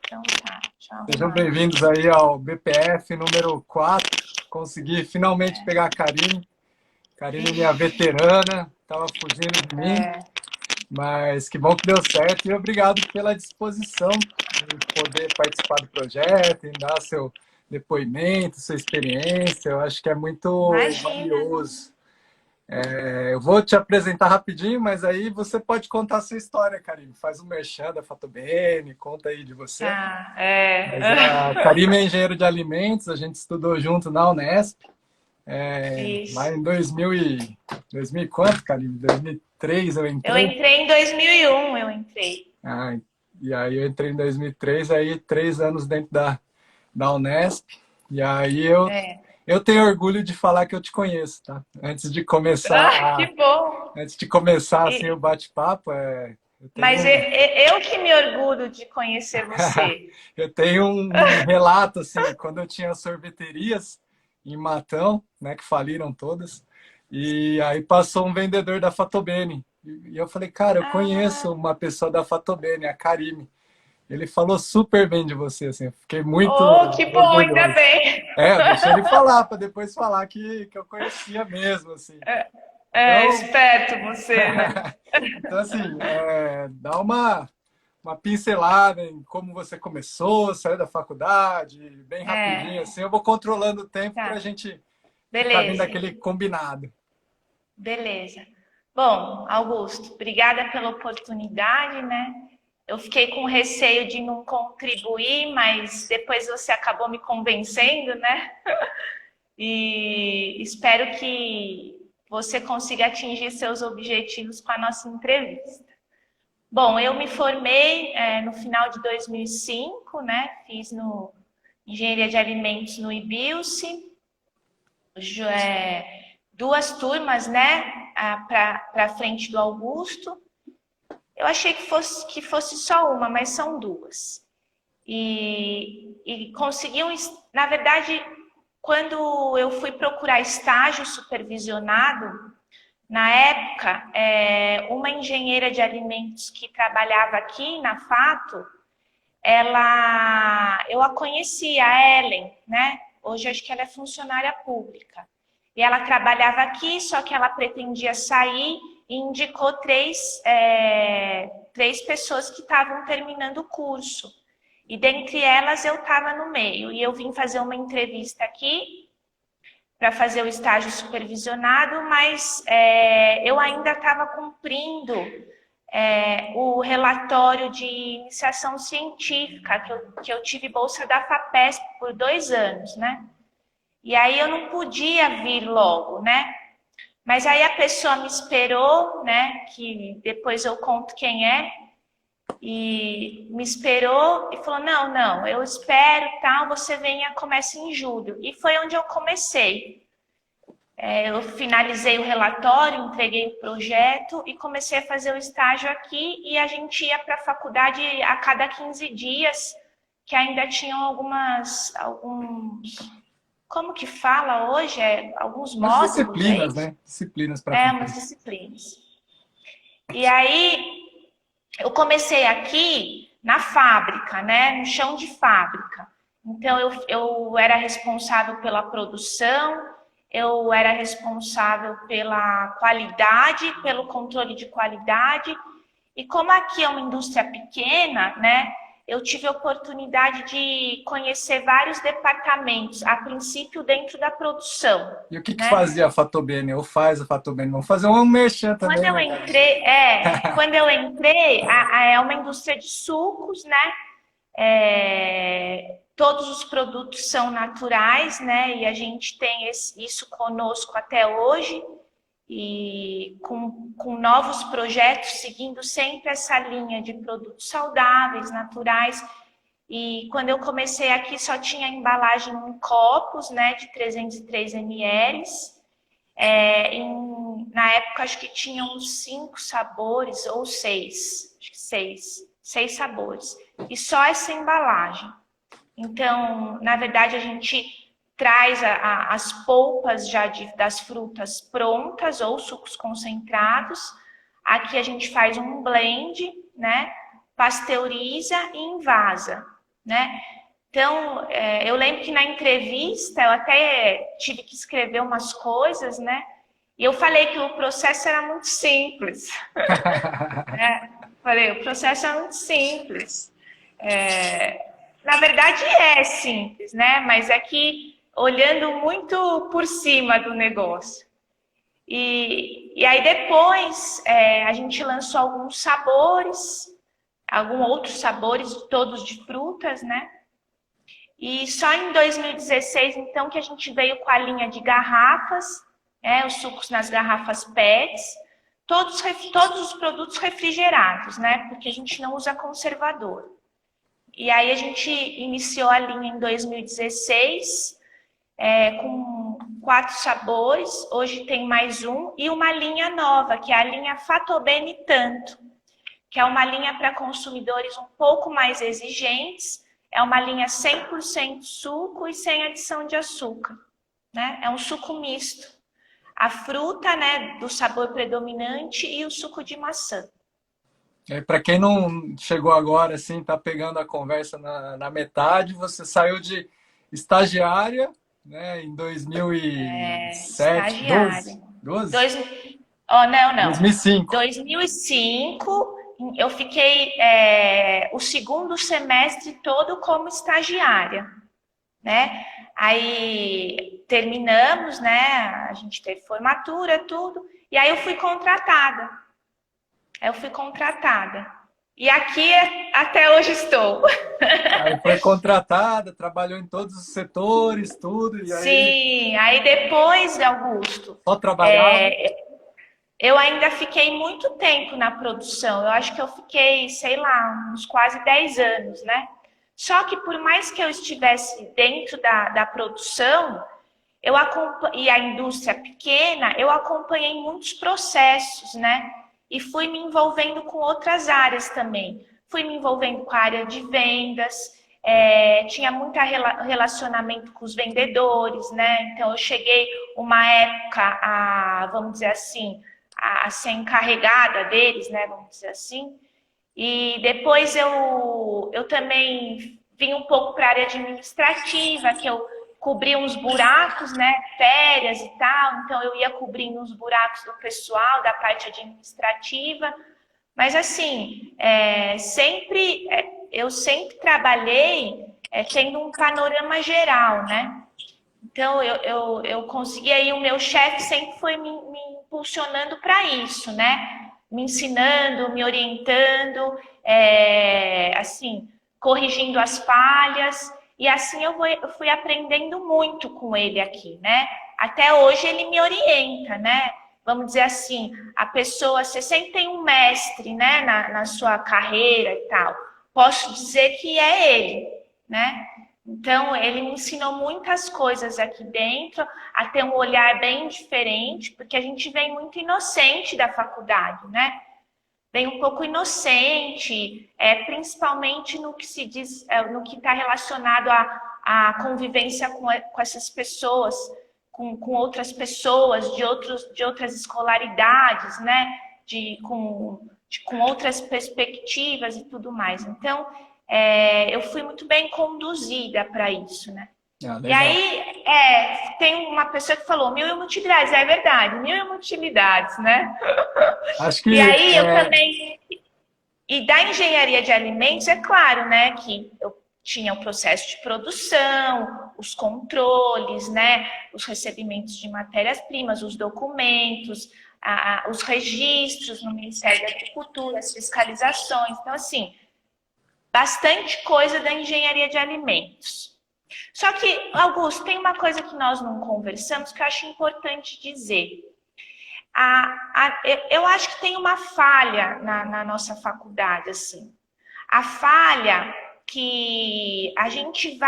Então tá. Tchau. Sejam bem-vindos aí ao BPF número 4. Consegui finalmente pegar a Karine. Karine, minha veterana, estava fugindo de mim. Mas que bom que deu certo e obrigado pela disposição de poder participar do projeto, em dar seu depoimento, sua experiência. Eu acho que é muito valioso. Eu vou te apresentar rapidinho, mas aí você pode contar a sua história, Karime. Faz um merchan da Fatobene, conta aí de você. Mas a Karime é engenheiro de alimentos, a gente estudou junto na Unesp. Lá em 2000 e quanto, Karime? 2003 eu entrei? Eu entrei em 2001, eu entrei. E aí eu entrei em 2003, aí 3 anos dentro da Unesp. E aí eu tenho orgulho de falar que eu te conheço, tá? Antes de começar, que bom! Antes de começar assim, o bate-papo, Mas eu que me orgulho de conhecer você. Eu tenho um relato, assim, quando eu tinha sorveterias em Matão, né, que faliram todas, e aí passou um vendedor da Fatobene. E eu falei, cara, eu conheço uma pessoa da Fatobene, a Karime. Ele falou super bem de você, assim, eu fiquei muito que bom, orgulhoso. ainda bem. Eu deixei ele falar, para depois falar que eu conhecia mesmo, assim. Então, esperto você, né? Então, assim, dá uma pincelada em como você começou, saiu da faculdade, bem rapidinho, assim. Eu vou controlando o tempo para a gente ficar vindo daquele combinado. Beleza. Bom, Augusto, obrigada pela oportunidade, né? Eu fiquei com receio de não contribuir, mas depois você acabou me convencendo, né? E espero que você consiga atingir seus objetivos com a nossa entrevista. Bom, eu me formei no final de 2005, né? Fiz Engenharia de Alimentos no IBILSE, 2 turmas, né? Para frente do Augusto. Eu achei que fosse só uma, mas são 2. E conseguiam, na verdade, quando eu fui procurar estágio supervisionado, na época, uma engenheira de alimentos que trabalhava aqui na Fato, eu a conheci, a Ellen, né? Hoje acho que ela é funcionária pública. E ela trabalhava aqui, só que ela pretendia sair e indicou 3 pessoas que estavam terminando o curso. E dentre elas eu estava no meio. E eu vim fazer uma entrevista aqui para fazer o estágio supervisionado, mas eu ainda estava cumprindo o relatório de iniciação científica, que eu tive bolsa da FAPESP por 2 anos, né? E aí eu não podia vir logo, né? Mas aí a pessoa me esperou, né? Que depois eu conto quem é. E me esperou e falou, não, eu espero, tal, você venha, comece em julho. E foi onde eu comecei. Eu finalizei o relatório, entreguei o projeto e comecei a fazer o estágio aqui. E a gente ia para a faculdade a cada 15 dias, que ainda tinham alguns, como que fala hoje? Alguns Umas módulos, é disciplinas, isso? né? Disciplinas para fazer. Umas disciplinas. E aí, eu comecei aqui na fábrica, né? No chão de fábrica. Então, eu era responsável pela produção, eu era responsável pela qualidade, pelo controle de qualidade. E como aqui é uma indústria pequena, né? Eu tive a oportunidade de conhecer vários departamentos, a princípio dentro da produção. E o que Né? fazia a Fatobene? Ou faz a Fatobene? Vamos fazer um merchan Quando também, eu né, entrei, é uma indústria de sucos, né? Todos os produtos são naturais, né? E a gente tem isso conosco até hoje. E com novos projetos, seguindo sempre essa linha de produtos saudáveis, naturais. E quando eu comecei aqui, só tinha embalagem em copos, né, de 303 ml. Na época, acho que tinha uns 5 sabores, ou 6, acho que 6 sabores. E só essa embalagem. Então, na verdade, a gente traz as polpas já das frutas prontas ou sucos concentrados. Aqui a gente faz um blend, né? Pasteuriza e envasa, né? Então, eu lembro que na entrevista eu até tive que escrever umas coisas, né? E eu falei que o processo era muito simples. Falei, o processo é muito simples. Na verdade é simples, né? Mas é que olhando muito por cima do negócio. E aí depois a gente lançou alguns outros sabores, todos de frutas, né? E só em 2016, então, que a gente veio com a linha de garrafas, os sucos nas garrafas PETs, todos os produtos refrigerados, né? Porque a gente não usa conservador. E aí a gente iniciou a linha em 2016, com 4 sabores, hoje tem mais um, e uma linha nova, que é a linha Fatobene Tanto, que é uma linha para consumidores um pouco mais exigentes, é uma linha 100% suco e sem adição de açúcar, né? É um suco misto. A fruta, né, do sabor predominante e o suco de maçã. Para quem não chegou agora, assim, tá pegando a conversa na metade, você saiu de estagiária, né, em 2007, Estagiária. 12? Não. 2005. 2005, eu fiquei o segundo semestre todo como estagiária, né? Aí terminamos, né? A gente teve formatura, tudo, e aí eu fui contratada. E aqui até hoje estou. Aí foi contratada, trabalhou em todos os setores, tudo, e aí... Sim, aí depois, Augusto, Só trabalhava? eu ainda fiquei muito tempo na produção. Eu acho que eu fiquei, sei lá, uns quase 10 anos, né? Só que por mais que eu estivesse dentro da produção, e a indústria pequena, eu acompanhei muitos processos, né? E fui me envolvendo com outras áreas também. Fui me envolvendo com a área de vendas, tinha muito relacionamento com os vendedores, né? Então, eu cheguei uma época vamos dizer assim, a ser encarregada deles, né? Vamos dizer assim. E depois eu também vim um pouco para a área administrativa, que eu cobri uns buracos, né, férias e tal, então eu ia cobrindo uns buracos do pessoal, da parte administrativa, mas assim, sempre eu sempre trabalhei tendo um panorama geral, né? Então, eu consegui aí, o meu chefe sempre foi me impulsionando para isso, né? Me ensinando, me orientando, assim, corrigindo as falhas. E assim eu fui aprendendo muito com ele aqui, né? Até hoje ele me orienta, né? Vamos dizer assim, a pessoa, você sempre tem um mestre, né, na sua carreira e tal. Posso dizer que é ele, né? Então, ele me ensinou muitas coisas aqui dentro, a ter um olhar bem diferente, porque a gente vem muito inocente da faculdade, né? Vem um pouco inocente, principalmente no que se diz, no que está relacionado à convivência com essas pessoas, com outras pessoas de outras escolaridades, né? Com outras perspectivas e tudo mais. Então, eu fui muito bem conduzida para isso, né? Ah, E legal. aí, tem uma pessoa que falou 1.000 utilidades, é verdade, 1.000 utilidades, né? Acho E que aí eu também. E da engenharia de alimentos, é claro, né, que eu tinha o processo de produção, os controles, né, os recebimentos de matérias-primas, os documentos, os registros no Ministério da Agricultura, as fiscalizações. Então, assim, bastante coisa da engenharia de alimentos. Só que, Augusto, tem uma coisa que nós não conversamos que eu acho importante dizer. Eu acho que tem uma falha na nossa faculdade, assim. A falha que a gente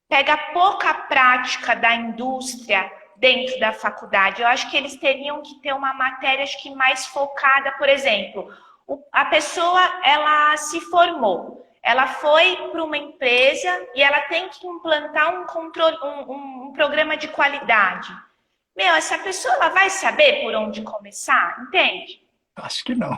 pega pouca prática da indústria dentro da faculdade. Eu acho que eles teriam que ter uma matéria, acho que mais focada, por exemplo, a pessoa, ela se formou, ela foi para uma empresa e ela tem que implantar um programa de qualidade. Meu, essa pessoa ela vai saber por onde começar, entende? acho que não.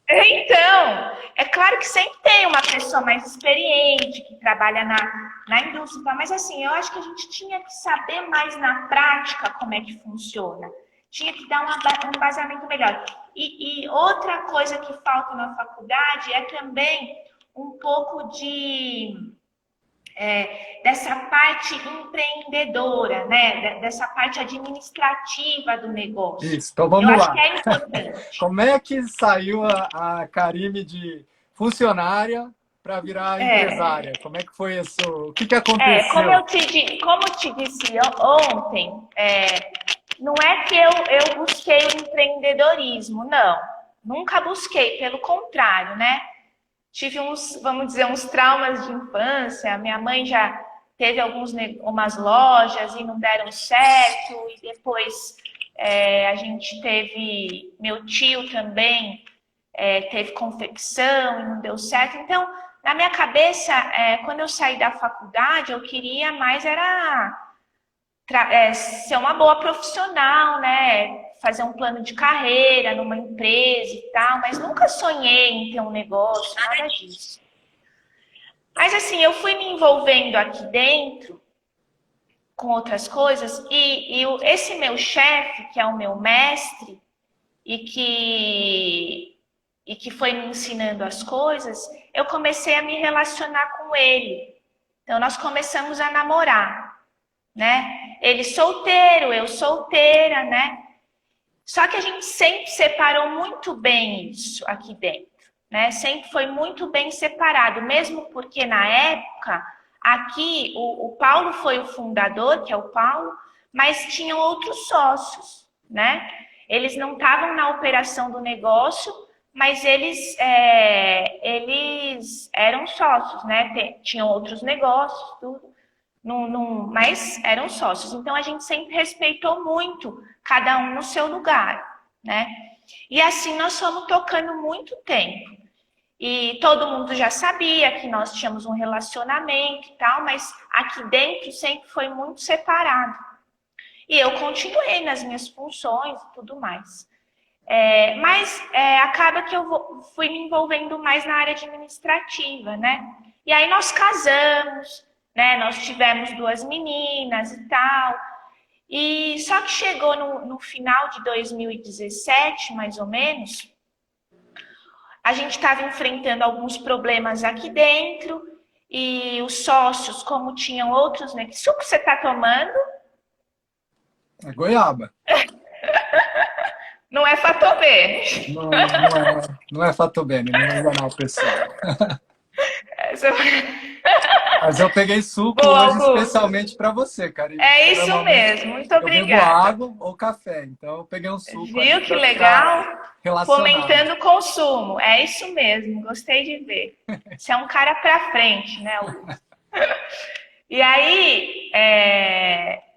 Então, é claro que sempre tem uma pessoa mais experiente que trabalha na indústria, mas assim, eu acho que a gente tinha que saber mais na prática como é que funciona. Tinha que dar um embasamento melhor. E outra coisa que falta na faculdade é também um pouco dessa parte empreendedora, né? Dessa parte administrativa do negócio. Isso, então Eu vamos acho que lá. é importante. Como é que saiu a Karime de funcionária para virar empresária? Como é que foi isso? O que aconteceu? Como te disse ontem, não é que eu busquei o empreendedorismo, não. Nunca busquei, pelo contrário, né? Tive vamos dizer, uns traumas de infância. Minha mãe já teve umas lojas e não deram certo, e depois a gente teve, meu tio também teve confecção e não deu certo. Então, na minha cabeça, quando eu saí da faculdade, eu queria mais ser uma boa profissional, né? Fazer um plano de carreira numa empresa e tal, mas nunca sonhei em ter um negócio, nada disso. Mas assim, eu fui me envolvendo aqui dentro com outras coisas e esse meu chefe, que é o meu mestre e que foi me ensinando as coisas, eu comecei a me relacionar com ele. Então nós começamos a namorar, né? Ele solteiro, eu solteira, né? Só que a gente sempre separou muito bem isso aqui dentro, né? Sempre foi muito bem separado, mesmo porque na época, aqui, o Paulo foi o fundador, que é o Paulo, mas tinham outros sócios, né? Eles não estavam na operação do negócio, mas eles eram sócios, né? Tinham outros negócios, tudo. Mas eram sócios. Então a gente sempre respeitou muito cada um no seu lugar, né? E assim nós fomos tocando muito tempo. E todo mundo já sabia que nós tínhamos um relacionamento e tal, mas aqui dentro sempre foi muito separado. E eu continuei nas minhas funções e tudo mais. Mas acaba que eu fui me envolvendo mais na área administrativa, né? E aí nós casamos, né? Nós tivemos 2 meninas e tal. E só que chegou no final de 2017, mais ou menos, a gente estava enfrentando alguns problemas aqui dentro e os sócios, como tinham outros, né? Que suco você está tomando? É goiaba. Não é Fatobê. Não é Fato Bene, não vou enganar o pessoal. Mas eu peguei suco Boa, hoje Augusto. especialmente para você, Karine. É Porque isso normalmente mesmo. Muito eu bebo obrigada. água ou café, então eu peguei um suco ali Viu que para ficar legal? relacionado. Fomentando o consumo. É isso mesmo. Gostei de ver. Você é um cara para frente, né, Augusto? E aí,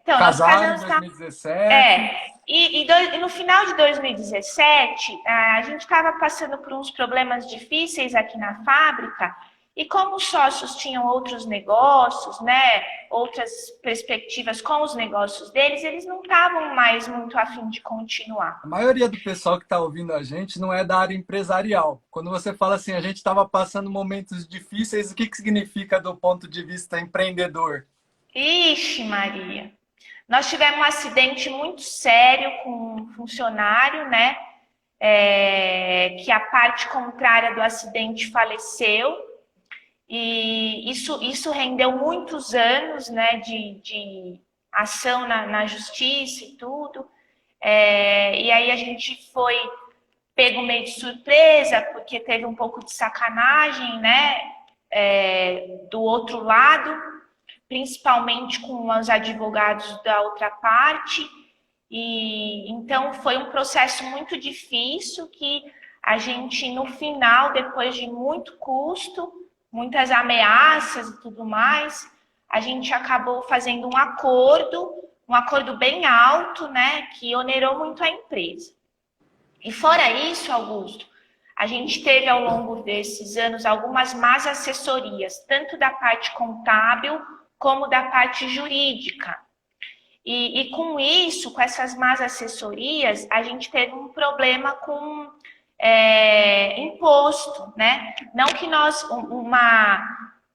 então, nós Casaram em casamos na. 2017. E no final de 2017, a gente estava passando por uns problemas difíceis aqui na fábrica, e como os sócios tinham outros negócios, né, outras perspectivas com os negócios deles, eles não estavam mais muito afim de continuar. A maioria do pessoal que está ouvindo a gente não é da área empresarial. Quando você fala assim, a gente estava passando momentos difíceis, o que significa do ponto de vista empreendedor? Ixi, Maria. Nós tivemos um acidente muito sério com um funcionário, né? Que a parte contrária do acidente faleceu. E isso rendeu muitos anos, né, de ação na justiça e tudo. E aí a gente foi pego meio de surpresa, porque teve um pouco de sacanagem, né, do outro lado, principalmente com os advogados da outra parte. E então foi um processo muito difícil que a gente, no final, depois de muito custo, muitas ameaças e tudo mais, a gente acabou fazendo um acordo bem alto, né, que onerou muito a empresa. E fora isso, Augusto, a gente teve ao longo desses anos algumas más assessorias, tanto da parte contábil como da parte jurídica. E com isso, com essas más assessorias, a gente teve um problema com imposto, né? Não que nós,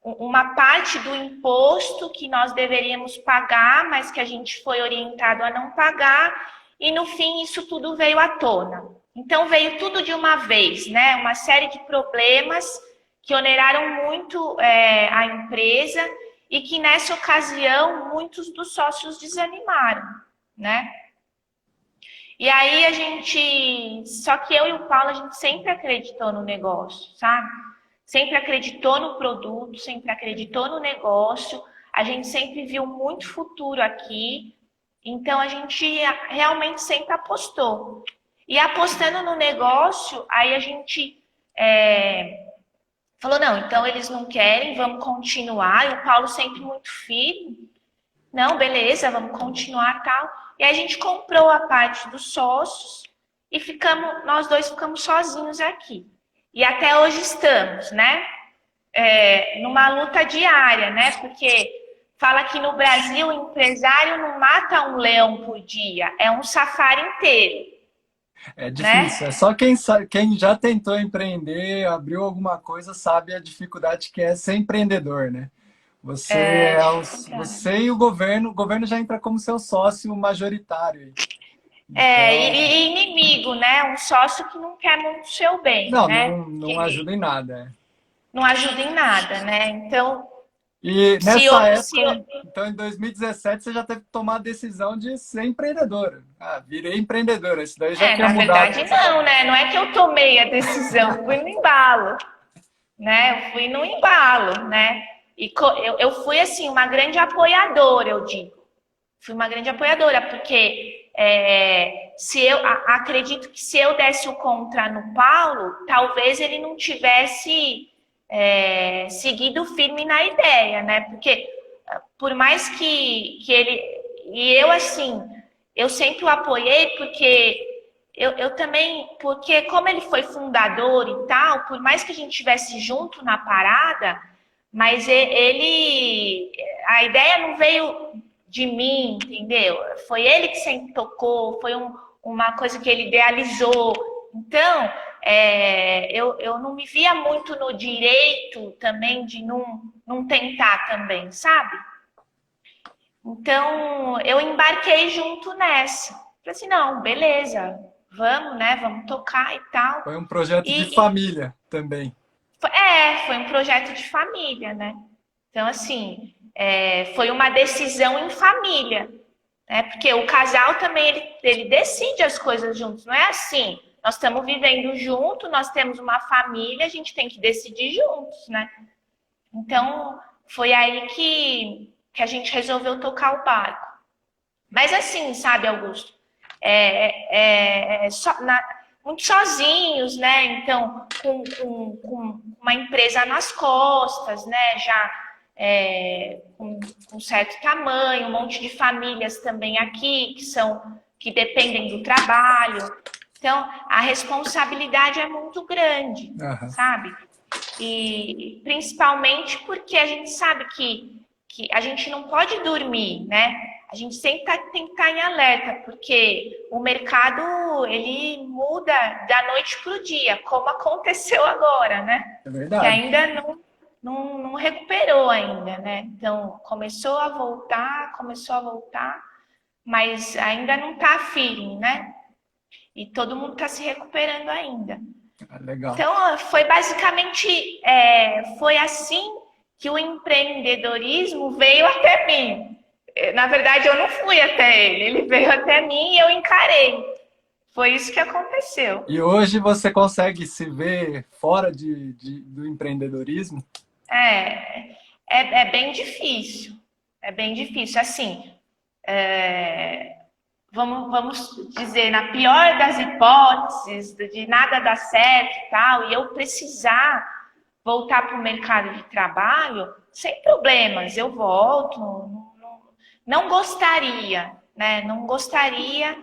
uma parte do imposto que nós deveríamos pagar, mas que a gente foi orientado a não pagar, e no fim isso tudo veio à tona. Então veio tudo de uma vez, né? Uma série de problemas que oneraram muito a empresa e que nessa ocasião muitos dos sócios desanimaram, né? E aí a gente, só que eu e o Paulo, a gente sempre acreditou no negócio, sabe? Sempre acreditou no produto, sempre acreditou no negócio, a gente sempre viu muito futuro aqui, então a gente realmente sempre apostou. E apostando no negócio, aí a gente falou, não, então eles não querem, vamos continuar. E o Paulo sempre muito firme, não, beleza, vamos continuar tal. E aí a gente comprou a parte dos sócios e nós dois ficamos sozinhos aqui. E até hoje estamos, né? Numa luta diária, né? Porque fala que no Brasil o empresário não mata um leão por dia, é um safari inteiro. É difícil. Né? É só quem já tentou empreender, abriu alguma coisa, sabe a dificuldade que é ser empreendedor, né? Você e o governo já entra como seu sócio majoritário. E inimigo, né? Um sócio que não quer muito o seu bem, né? Não ajuda em nada. Não ajuda em nada, né? Então, e nessa época, então em 2017, você já teve que tomar a decisão de ser empreendedora. Ah, virei empreendedora. Isso daí já tinha mudado. Na verdade, não, né? Não é que eu tomei a decisão, fui no embalo, né? Eu fui no embalo, né? E eu fui, assim, uma grande apoiadora, eu digo. Fui uma grande apoiadora, porque acredito que se eu desse o contra no Paulo, talvez ele não tivesse seguido firme na ideia, né? Porque por mais que ele... E eu, assim, eu sempre o apoiei porque... Eu também, porque como ele foi fundador e tal, por mais que a gente estivesse junto na parada, mas a ideia não veio de mim, entendeu? Foi ele que sempre tocou, foi uma coisa que ele idealizou. Então, eu não me via muito no direito também de não tentar também, sabe? Então, eu embarquei junto nessa. Falei assim, não, beleza, vamos, né? Vamos tocar e tal. Foi um projeto de E, família também. foi um projeto de família, né? Então, assim, foi uma decisão em família, né? Porque o casal também, ele decide as coisas juntos, não é assim. Nós estamos vivendo junto, nós temos uma família, a gente tem que decidir juntos, né? Então, foi aí que a gente resolveu tocar o barco. Mas assim, sabe, Augusto? Muito sozinhos, né? Então, com uma empresa nas costas, né? Já com certo tamanho, um monte de famílias também aqui que dependem do trabalho. Então, a responsabilidade é muito grande, Aham. sabe? E principalmente porque a gente sabe que a gente não pode dormir, né? A gente sempre tem que estar em alerta, porque o mercado, ele muda da noite para o dia, como aconteceu agora, né? É Que verdade. ainda não recuperou ainda, né? Então, começou a voltar, mas ainda não está firme, né? E todo mundo está se recuperando ainda. Ah, legal. Então, foi basicamente, foi assim que o empreendedorismo veio até mim. Na verdade, eu não fui até ele veio até mim e eu encarei. Foi isso que aconteceu. E hoje você consegue se ver fora do empreendedorismo? É bem difícil. É bem difícil. Assim, vamos dizer, na pior das hipóteses, de nada dar certo e tal, e eu precisar voltar para o mercado de trabalho, sem problemas, eu volto. Não gostaria, né? Não gostaria,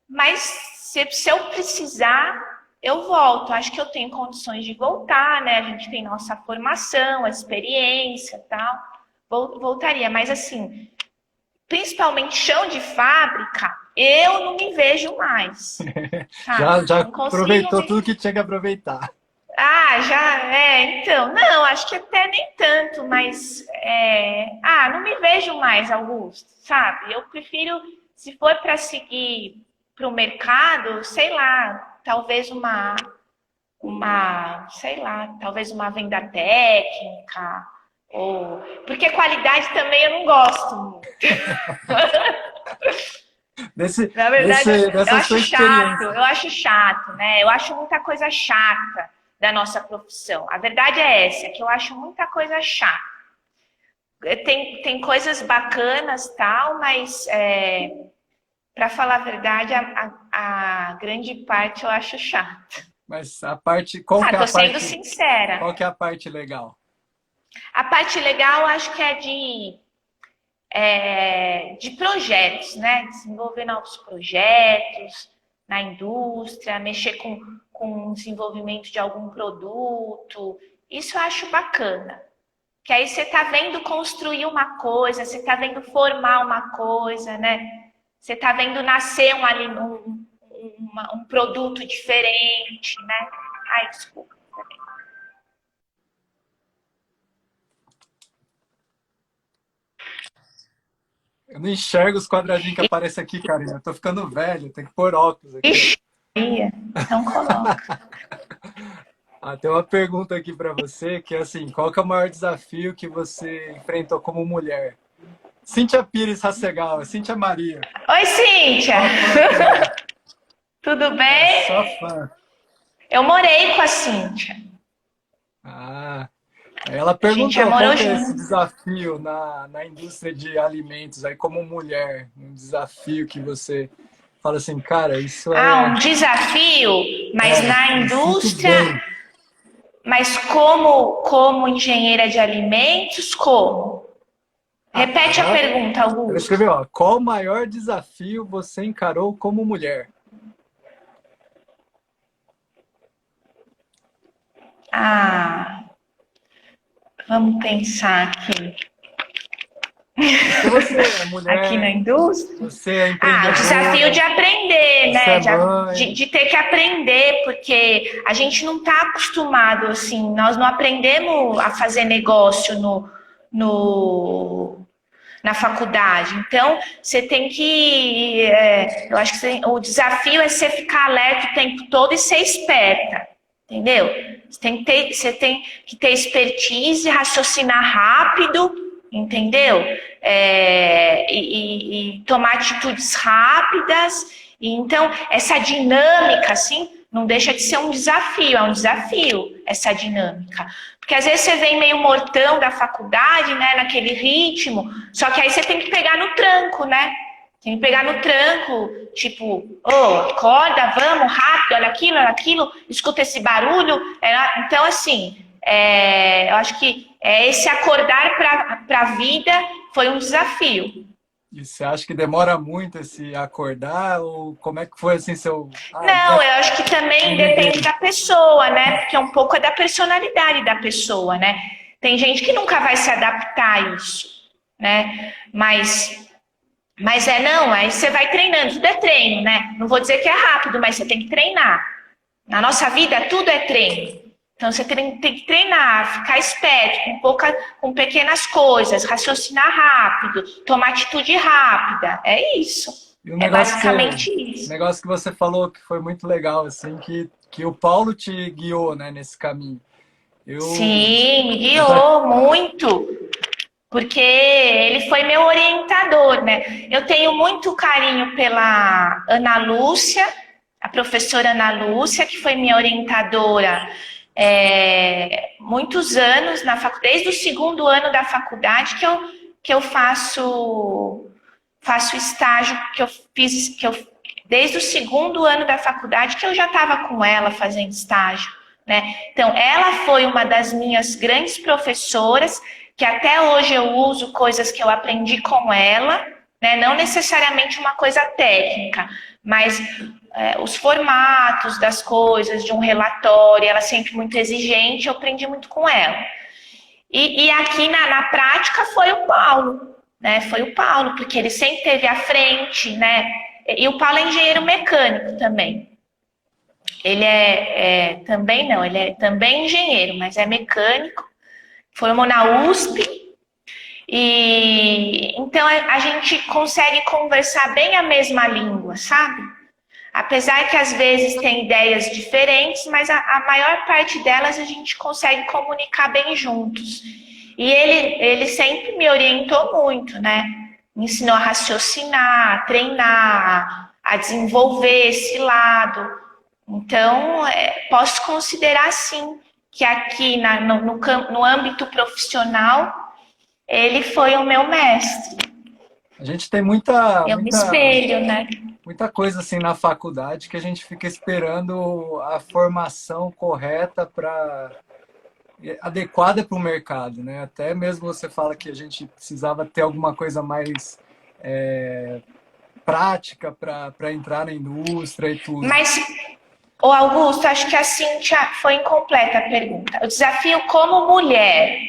mas se eu precisar, eu volto. Acho que eu tenho condições de voltar, né? A gente tem nossa formação, a experiência, tal. Voltaria, mas assim, principalmente chão de fábrica, eu não me vejo mais, sabe? Já Não consigo aproveitou tudo me... que tinha que aproveitar. Já, então, não, acho que até nem tanto, mas, não me vejo mais, Augusto, sabe? Eu prefiro, se for para seguir para o mercado, sei lá, talvez sei lá, talvez uma venda técnica, porque qualidade também eu não gosto muito. Na verdade, Dessa sua experiência. eu acho chato, né? Eu acho muita coisa chata da nossa profissão. A verdade é essa, que eu acho muita coisa chata. Tem coisas bacanas tal, mas para falar a verdade, a grande parte eu acho chata. Mas a parte, qual que é Tô a sendo parte, sincera. qual que é a parte legal? A parte legal, eu acho que é de projetos, né? Desenvolver novos projetos na indústria, mexer com o desenvolvimento de algum produto. Isso eu acho bacana. Que aí você está vendo construir uma coisa, você está vendo formar uma coisa, né? Você está vendo nascer um produto diferente, né? Ai, desculpa. Eu não enxergo os quadradinhos que aparecem aqui, Karina. Eu tô ficando velho, tem que pôr óculos aqui. Ixi, então coloca. Tem uma pergunta aqui para você, que é assim, qual que é o maior desafio que você enfrentou como mulher? Cíntia Pires Rassegal, Cíntia Maria. Oi, Cíntia! Tudo bem? Só fã. Eu morei com a Cíntia. Ela A gente já perguntou morou qual que é esse junto. desafio na indústria de alimentos, aí como mulher, um desafio que você fala assim, cara, isso Um desafio, mas na me sinto indústria, bem. mas como engenheira de alimentos, como? Repete a pergunta, Ela Augusto. escreveu, ó, qual o maior desafio você encarou como mulher? Vamos pensar aqui. Porque você é mulher, Aqui na indústria? você é empreendedora. O desafio de aprender, né? Você é mãe. De ter que aprender, porque a gente não está acostumado, assim, nós não aprendemos a fazer negócio na faculdade. Então, você tem que... eu acho que o desafio é você ficar alerta o tempo todo e ser esperta, entendeu? Você tem que ter expertise, raciocinar rápido, entendeu? E tomar atitudes rápidas. E, então, essa dinâmica, assim, não deixa de ser um desafio, é um desafio essa dinâmica. Porque às vezes você vem meio mortão da faculdade, né, naquele ritmo, só que aí você tem que pegar no tranco, né? Tem que pegar no tranco, tipo, acorda, vamos, rápido, olha aquilo, escuta esse barulho. Então, assim, eu acho que esse acordar para a vida foi um desafio. E você acha que demora muito esse acordar? Ou como é que foi assim seu... Não, eu acho que também depende da pessoa, né? Porque um pouco é da personalidade da pessoa, né? Tem gente que nunca vai se adaptar a isso, né? Mas não, aí você vai treinando, tudo é treino, né? Não vou dizer que é rápido, mas você tem que treinar. Na nossa vida, tudo é treino. Então, você tem que treinar, ficar esperto, com pequenas coisas, raciocinar rápido, tomar atitude rápida. É isso. E É basicamente isso. O negócio que você falou que foi muito legal, assim, que o Paulo te guiou, né, nesse caminho. Sim, me guiou muito. Porque ele foi meu orientador, né? Eu tenho muito carinho pela Ana Lúcia, a professora Ana Lúcia, que foi minha orientadora muitos anos na faculdade, desde o segundo ano da faculdade que eu faço estágio, desde o segundo ano da faculdade que eu já estava com ela fazendo estágio, né? Então, ela foi uma das minhas grandes professoras, que até hoje eu uso coisas que eu aprendi com ela, né? Não necessariamente uma coisa técnica, mas os formatos das coisas, de um relatório, ela sempre muito exigente, eu aprendi muito com ela. E aqui na prática foi o Paulo, né? Foi o Paulo, porque ele sempre esteve à frente, né? E o Paulo é engenheiro mecânico também. Ele também não, ele é também engenheiro, mas é mecânico. Formou na USP. E então a gente consegue conversar bem a mesma língua, sabe? Apesar que às vezes tem ideias diferentes, mas a maior parte delas a gente consegue comunicar bem juntos. E ele sempre me orientou muito, né? Me ensinou a raciocinar, a treinar, a desenvolver esse lado. Então, posso considerar sim que aqui no âmbito profissional ele foi o meu mestre. A gente tem muita me espelho, né? Muita coisa assim na faculdade que a gente fica esperando a formação correta adequada para o mercado, né? Até mesmo você fala que a gente precisava ter alguma coisa mais prática para entrar na indústria e tudo. Mas, Augusto, acho que a Cíntia foi incompleta a pergunta. O desafio como mulher.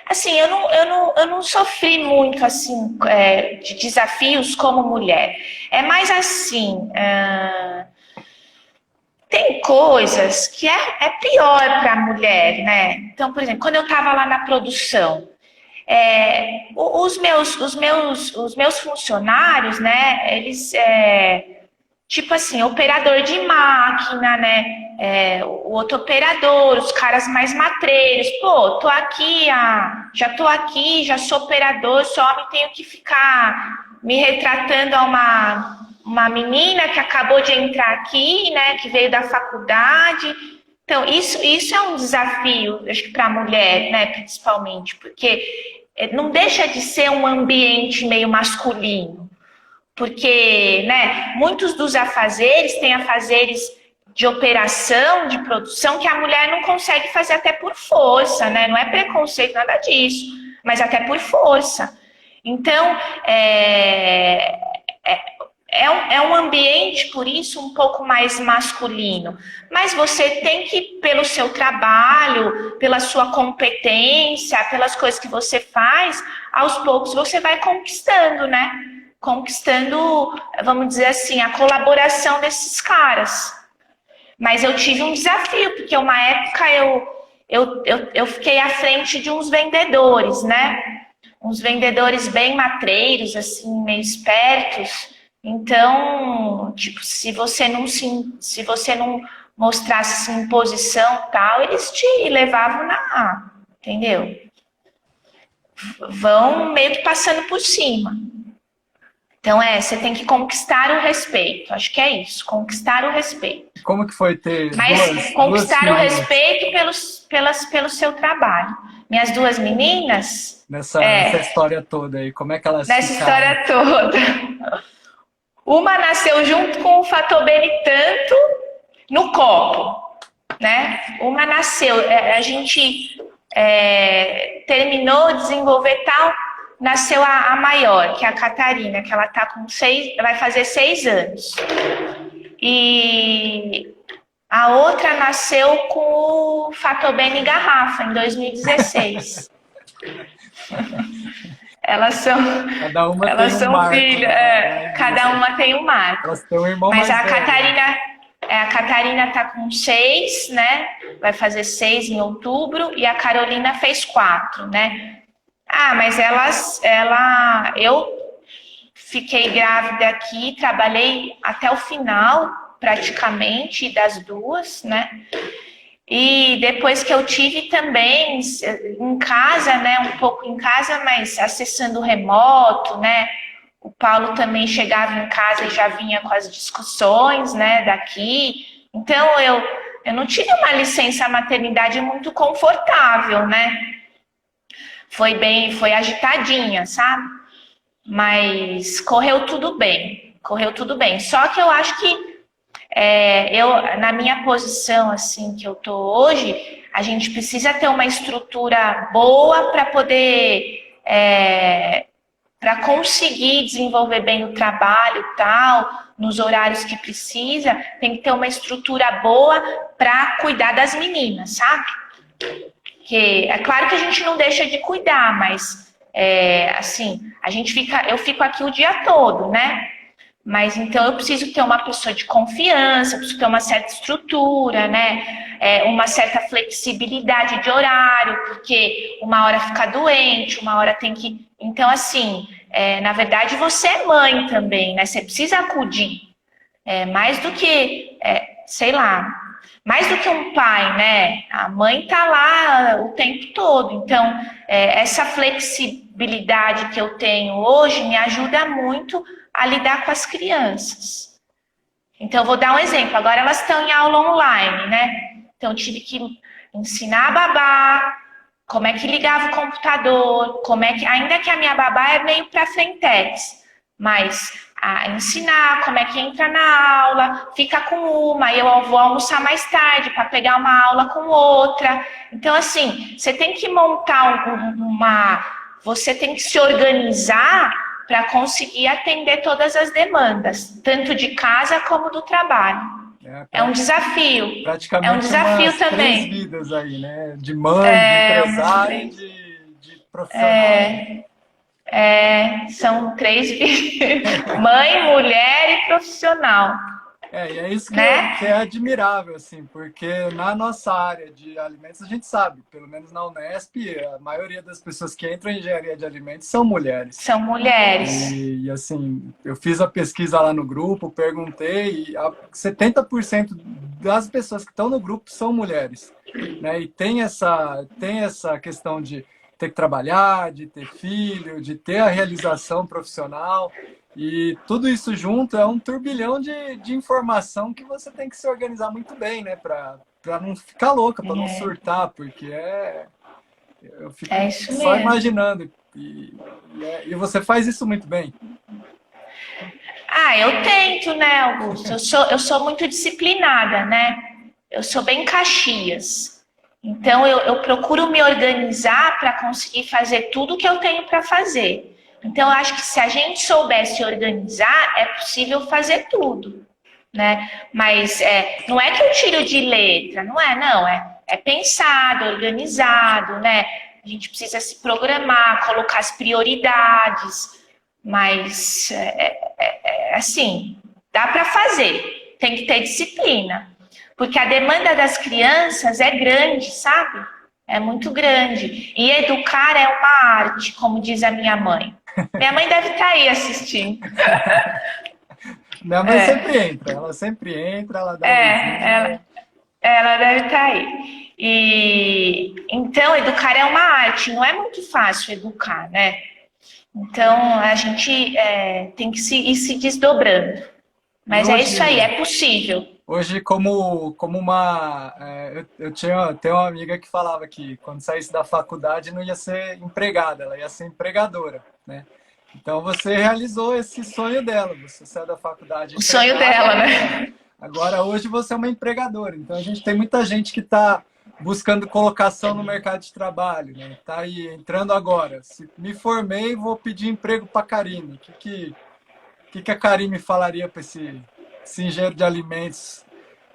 Assim, eu não sofri muito assim de desafios como mulher. É mais assim, tem coisas que é pior para a mulher, né? Então, por exemplo, quando eu estava lá na produção, os meus funcionários, né? Eles tipo assim, operador de máquina, né? O outro operador, os caras mais matreiros. Pô, já tô aqui, já sou operador, só me tenho que ficar me retratando a uma menina que acabou de entrar aqui, né? Que veio da faculdade. Então, isso é um desafio, acho que para a mulher, né? Principalmente, porque não deixa de ser um ambiente meio masculino. Porque, né, muitos dos afazeres têm afazeres de operação, de produção, que a mulher não consegue fazer até por força, né? Não é preconceito, nada disso, mas até por força. Então, é um ambiente, por isso, um pouco mais masculino. Mas você tem que, pelo seu trabalho, pela sua competência, pelas coisas que você faz, aos poucos você vai conquistando, né? Conquistando, vamos dizer assim, a colaboração desses caras. Mas eu tive um desafio, porque uma época eu fiquei à frente de uns vendedores, né? Uns vendedores bem matreiros, assim, meio espertos. Então, tipo, se você não mostrasse assim, imposição e tal, eles te levavam na, entendeu? Vão meio que passando por cima. Então, você tem que conquistar o respeito. Acho que é isso, conquistar o respeito. Como que foi ter Mas conquistar o respeito pelo seu trabalho. Minhas duas meninas... nessa história toda aí, como é que elas Nessa ficaram? história toda. Uma nasceu junto com o Fatobene tanto no copo, né? Uma nasceu, a gente terminou, desenvolver tal, nasceu a maior, que é a Catarina, que ela tá com vai fazer 6 anos. E a outra nasceu com o Fatobene garrafa, em 2016. Elas são filhas, cada uma tem um marco. Elas têm um irmão Mas mais velho. A Catarina tá com 6, né? Vai fazer 6 em outubro, e a Carolina fez 4, né? Mas eu fiquei grávida aqui, trabalhei até o final, praticamente, das duas, né? E depois que eu tive também em casa, né, um pouco em casa, mas acessando o remoto, né, o Paulo também chegava em casa e já vinha com as discussões, né, daqui. Então eu não tive uma licença maternidade muito confortável, né? Foi agitadinha, sabe? Mas correu tudo bem. Só que eu acho que na minha posição, assim, que eu tô hoje, a gente precisa ter uma estrutura boa para poder, para conseguir desenvolver bem o trabalho e tal, nos horários que precisa, tem que ter uma estrutura boa para cuidar das meninas, sabe? Que é claro que a gente não deixa de cuidar, mas, assim, eu fico aqui o dia todo, né? Mas então eu preciso ter uma pessoa de confiança, preciso ter uma certa estrutura, né? Uma certa flexibilidade de horário, porque uma hora fica doente, uma hora tem que... Então, assim, na verdade você é mãe também, né? Você precisa acudir. Mais do que, sei lá, mais do que um pai, né? A mãe tá lá o tempo todo. Então, essa flexibilidade que eu tenho hoje me ajuda muito a lidar com as crianças. Então, eu vou dar um exemplo. Agora elas estão em aula online, né? Então, eu tive que ensinar a babá, como é que ligava o computador, ainda que a minha babá é meio para frentex, mas ensinar como é que entra na aula, fica com uma, e eu vou almoçar mais tarde para pegar uma aula com outra. Então, assim, você tem que montar você tem que se organizar para conseguir atender todas as demandas, tanto de casa como do trabalho. É um desafio. Praticamente é um desafio também. 3 vidas aí, né? De mãe, de empresário, de profissional. São 3 vidas. Mãe, mulher e profissional. E é isso né? que é admirável, assim, porque na nossa área de alimentos, a gente sabe, pelo menos na Unesp, a maioria das pessoas que entram em engenharia de alimentos são mulheres. São mulheres. E assim, eu fiz a pesquisa lá no grupo, perguntei, e 70% das pessoas que estão no grupo são mulheres, né? E tem essa questão de ter que trabalhar, de ter filho, de ter a realização profissional. E tudo isso junto é um turbilhão de informação que você tem que se organizar muito bem, né? Para não ficar louca, para não surtar, porque eu fico só imaginando. E você faz isso muito bem. Eu tento, né, Augusto? Eu sou muito disciplinada, né? Eu sou bem Caxias. Então, eu procuro me organizar para conseguir fazer tudo que eu tenho para fazer. Então, eu acho que se a gente soubesse organizar, é possível fazer tudo, né? Mas não é que eu tiro de letra, não. É pensado, organizado, né? A gente precisa se programar, colocar as prioridades, mas, assim, dá para fazer, tem que ter disciplina. Porque a demanda das crianças é grande, sabe? É muito grande. E educar é uma arte, como diz a minha mãe. Minha mãe deve estar aí assistindo. Minha mãe sempre entra, ela dá Ela, luzinha. ela deve estar aí. E então, educar é uma arte, não é muito fácil educar, né? Então, a gente tem que ir se desdobrando. E Mas é isso aí, é possível. hoje como uma... tenho uma amiga que falava que quando saísse da faculdade não ia ser empregada, ela ia ser empregadora, né? Então você realizou esse sonho dela, você saiu da faculdade O sonho empregada, dela, né? agora hoje você é uma empregadora. Então a gente tem muita gente que está buscando colocação no mercado de trabalho, né? Tá aí entrando agora. Se me formei, vou pedir emprego para a Karine. O que a Karine falaria para esse engenheiro de alimentos,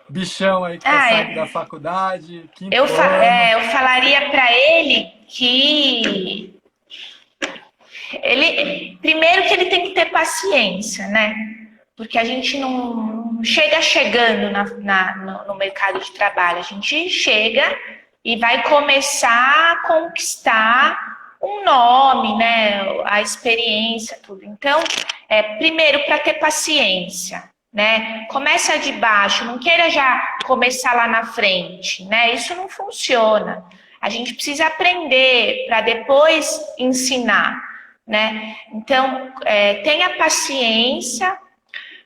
bichão aí que está Ah, saindo da faculdade, eu, 5º ano? eu falaria para ele que primeiro que ele tem que ter paciência, né? Porque a gente não chega chegando no mercado de trabalho, a gente chega e vai começar a conquistar um nome, né? A experiência, tudo. Então, primeiro para ter paciência, né? Começa de baixo, não queira já começar lá na frente, né? Isso não funciona. A gente precisa aprender para depois ensinar, né? Então, tenha paciência,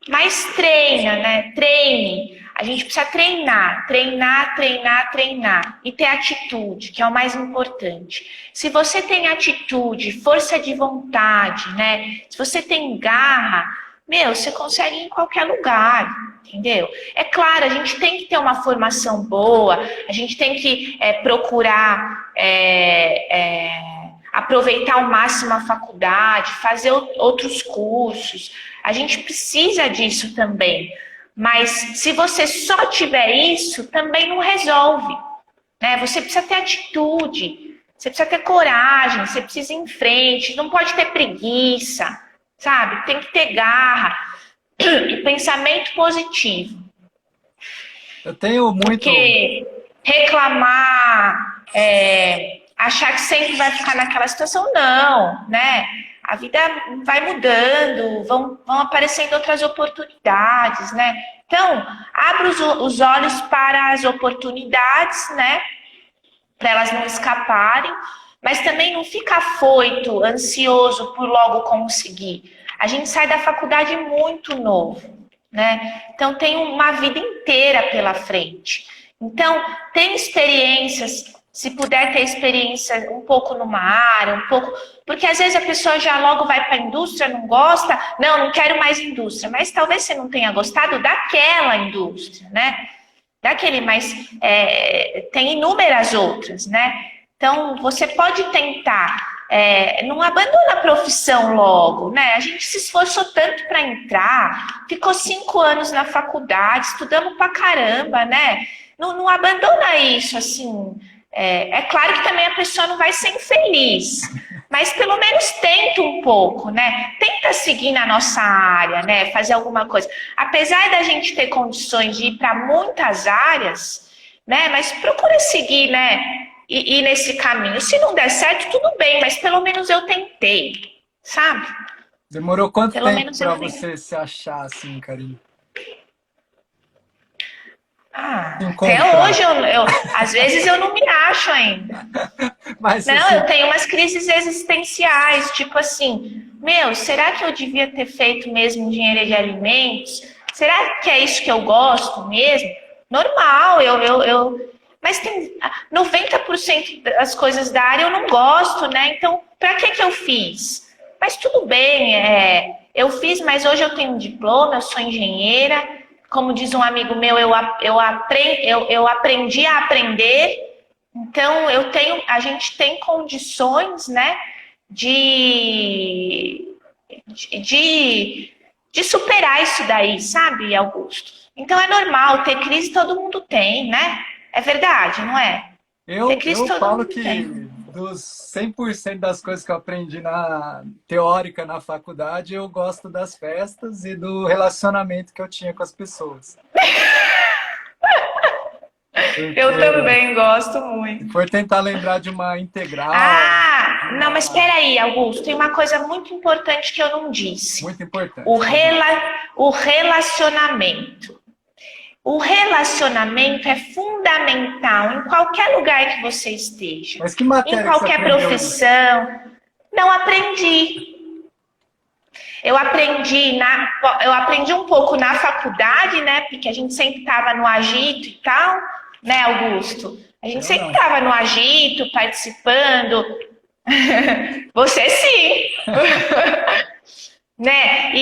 mas treina, né? Treine. A gente precisa treinar, treinar, treinar, treinar. E ter atitude, que é o mais importante. Se você tem atitude, força de vontade, né? Se você tem garra, você consegue ir em qualquer lugar, entendeu? É claro, a gente tem que ter uma formação boa, a gente tem que procurar aproveitar ao máximo a faculdade, fazer outros cursos. A gente precisa disso também. Mas se você só tiver isso, também não resolve, né? Você precisa ter atitude, você precisa ter coragem, você precisa ir em frente, não pode ter preguiça, sabe? Tem que ter garra e pensamento positivo. Eu tenho muito... Porque reclamar, achar que sempre vai ficar naquela situação, não, né? A vida vai mudando, vão aparecendo outras oportunidades, né? Então, abra os olhos para as oportunidades, né? Para elas não escaparem, mas também não fica afoito, ansioso por logo conseguir. A gente sai da faculdade muito novo, né? Então tem uma vida inteira pela frente. Então, tem experiências, se puder ter experiência um pouco numa área, um pouco. Porque às vezes a pessoa já logo vai para a indústria, não gosta, não quero mais indústria, mas talvez você não tenha gostado daquela indústria, né? Daquele, mas tem inúmeras outras, né? Então, você pode tentar, não abandona a profissão logo, né? A gente se esforçou tanto para entrar, ficou 5 anos na faculdade, estudamos pra caramba, né? Não abandona isso, assim. É claro que também a pessoa não vai ser infeliz, mas pelo menos tenta um pouco, né? Tenta seguir na nossa área, né? Fazer alguma coisa. Apesar da gente ter condições de ir para muitas áreas, né? Mas procura seguir, né? E ir nesse caminho. Se não der certo, tudo bem, mas pelo menos eu tentei, sabe? Demorou quanto Pelo tempo menos para eu tentei. você se achar assim, Karine? Se Até encontrar. hoje, às vezes eu não me acho ainda. Mas você Não, se... eu tenho umas crises existenciais, tipo assim, será que eu devia ter feito mesmo engenharia de alimentos? Será que é isso que eu gosto mesmo? Normal, mas tem 90% das coisas da área eu não gosto, né? Então, para que eu fiz? Mas tudo bem, eu fiz, mas hoje eu tenho um diploma, eu sou engenheira. Como diz um amigo meu, eu aprendi a aprender. Então, a gente tem condições, né, de, de superar isso daí, sabe, Augusto? Então, é normal, ter crise todo mundo tem, né? É verdade, não é? Ter crise Eu todo falo mundo que tem. dos 100% das coisas que eu aprendi na teórica na faculdade, eu gosto das festas e do relacionamento que eu tinha com as pessoas. Eu Porque também gosto se muito. for tentar lembrar de uma integral, Ah, não, mas uma... espera aí, Augusto, tem uma coisa muito importante que eu não disse. muito importante, pode ir. O relacionamento. O relacionamento é fundamental em qualquer lugar que você esteja, Mas que em matéria que você qualquer aprendeu isso? profissão. Não aprendi. Eu aprendi um pouco na faculdade, né? Porque a gente sempre estava no agito e tal, né, Augusto? A gente Eu sempre não. estava no agito, participando. Você sim, né?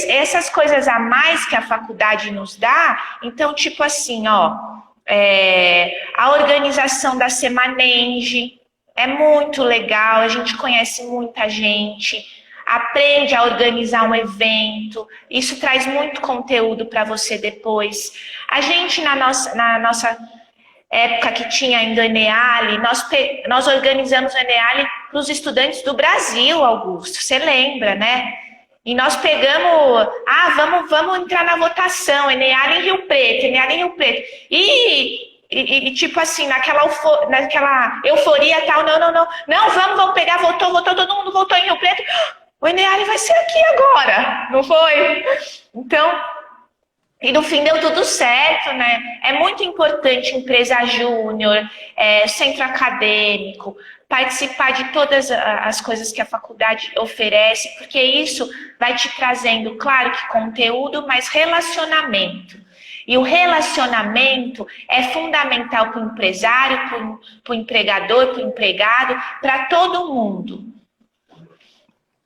Essas coisas a mais que a faculdade nos dá, então, tipo assim, ó, a organização da Semanenge é muito legal, a gente conhece muita gente, aprende a organizar um evento, isso traz muito conteúdo para você depois. A gente, na nossa época que tinha ainda o Eneale, nós organizamos o Eneale para os estudantes do Brasil, Augusto, você lembra, né? E nós pegamos, vamos entrar na votação, Eneale em Rio Preto, Eneale em Rio Preto. Tipo assim, naquela euforia tal, não, vamos pegar, votou, todo mundo votou em Rio Preto, o Eneale vai ser aqui agora, não foi? Então, e no fim deu tudo certo, né? É muito importante empresa júnior, centro acadêmico, participar de todas as coisas que a faculdade oferece, porque isso vai te trazendo, claro que conteúdo, mas relacionamento. E o relacionamento é fundamental para o empresário, para o empregador, para o empregado, para todo mundo.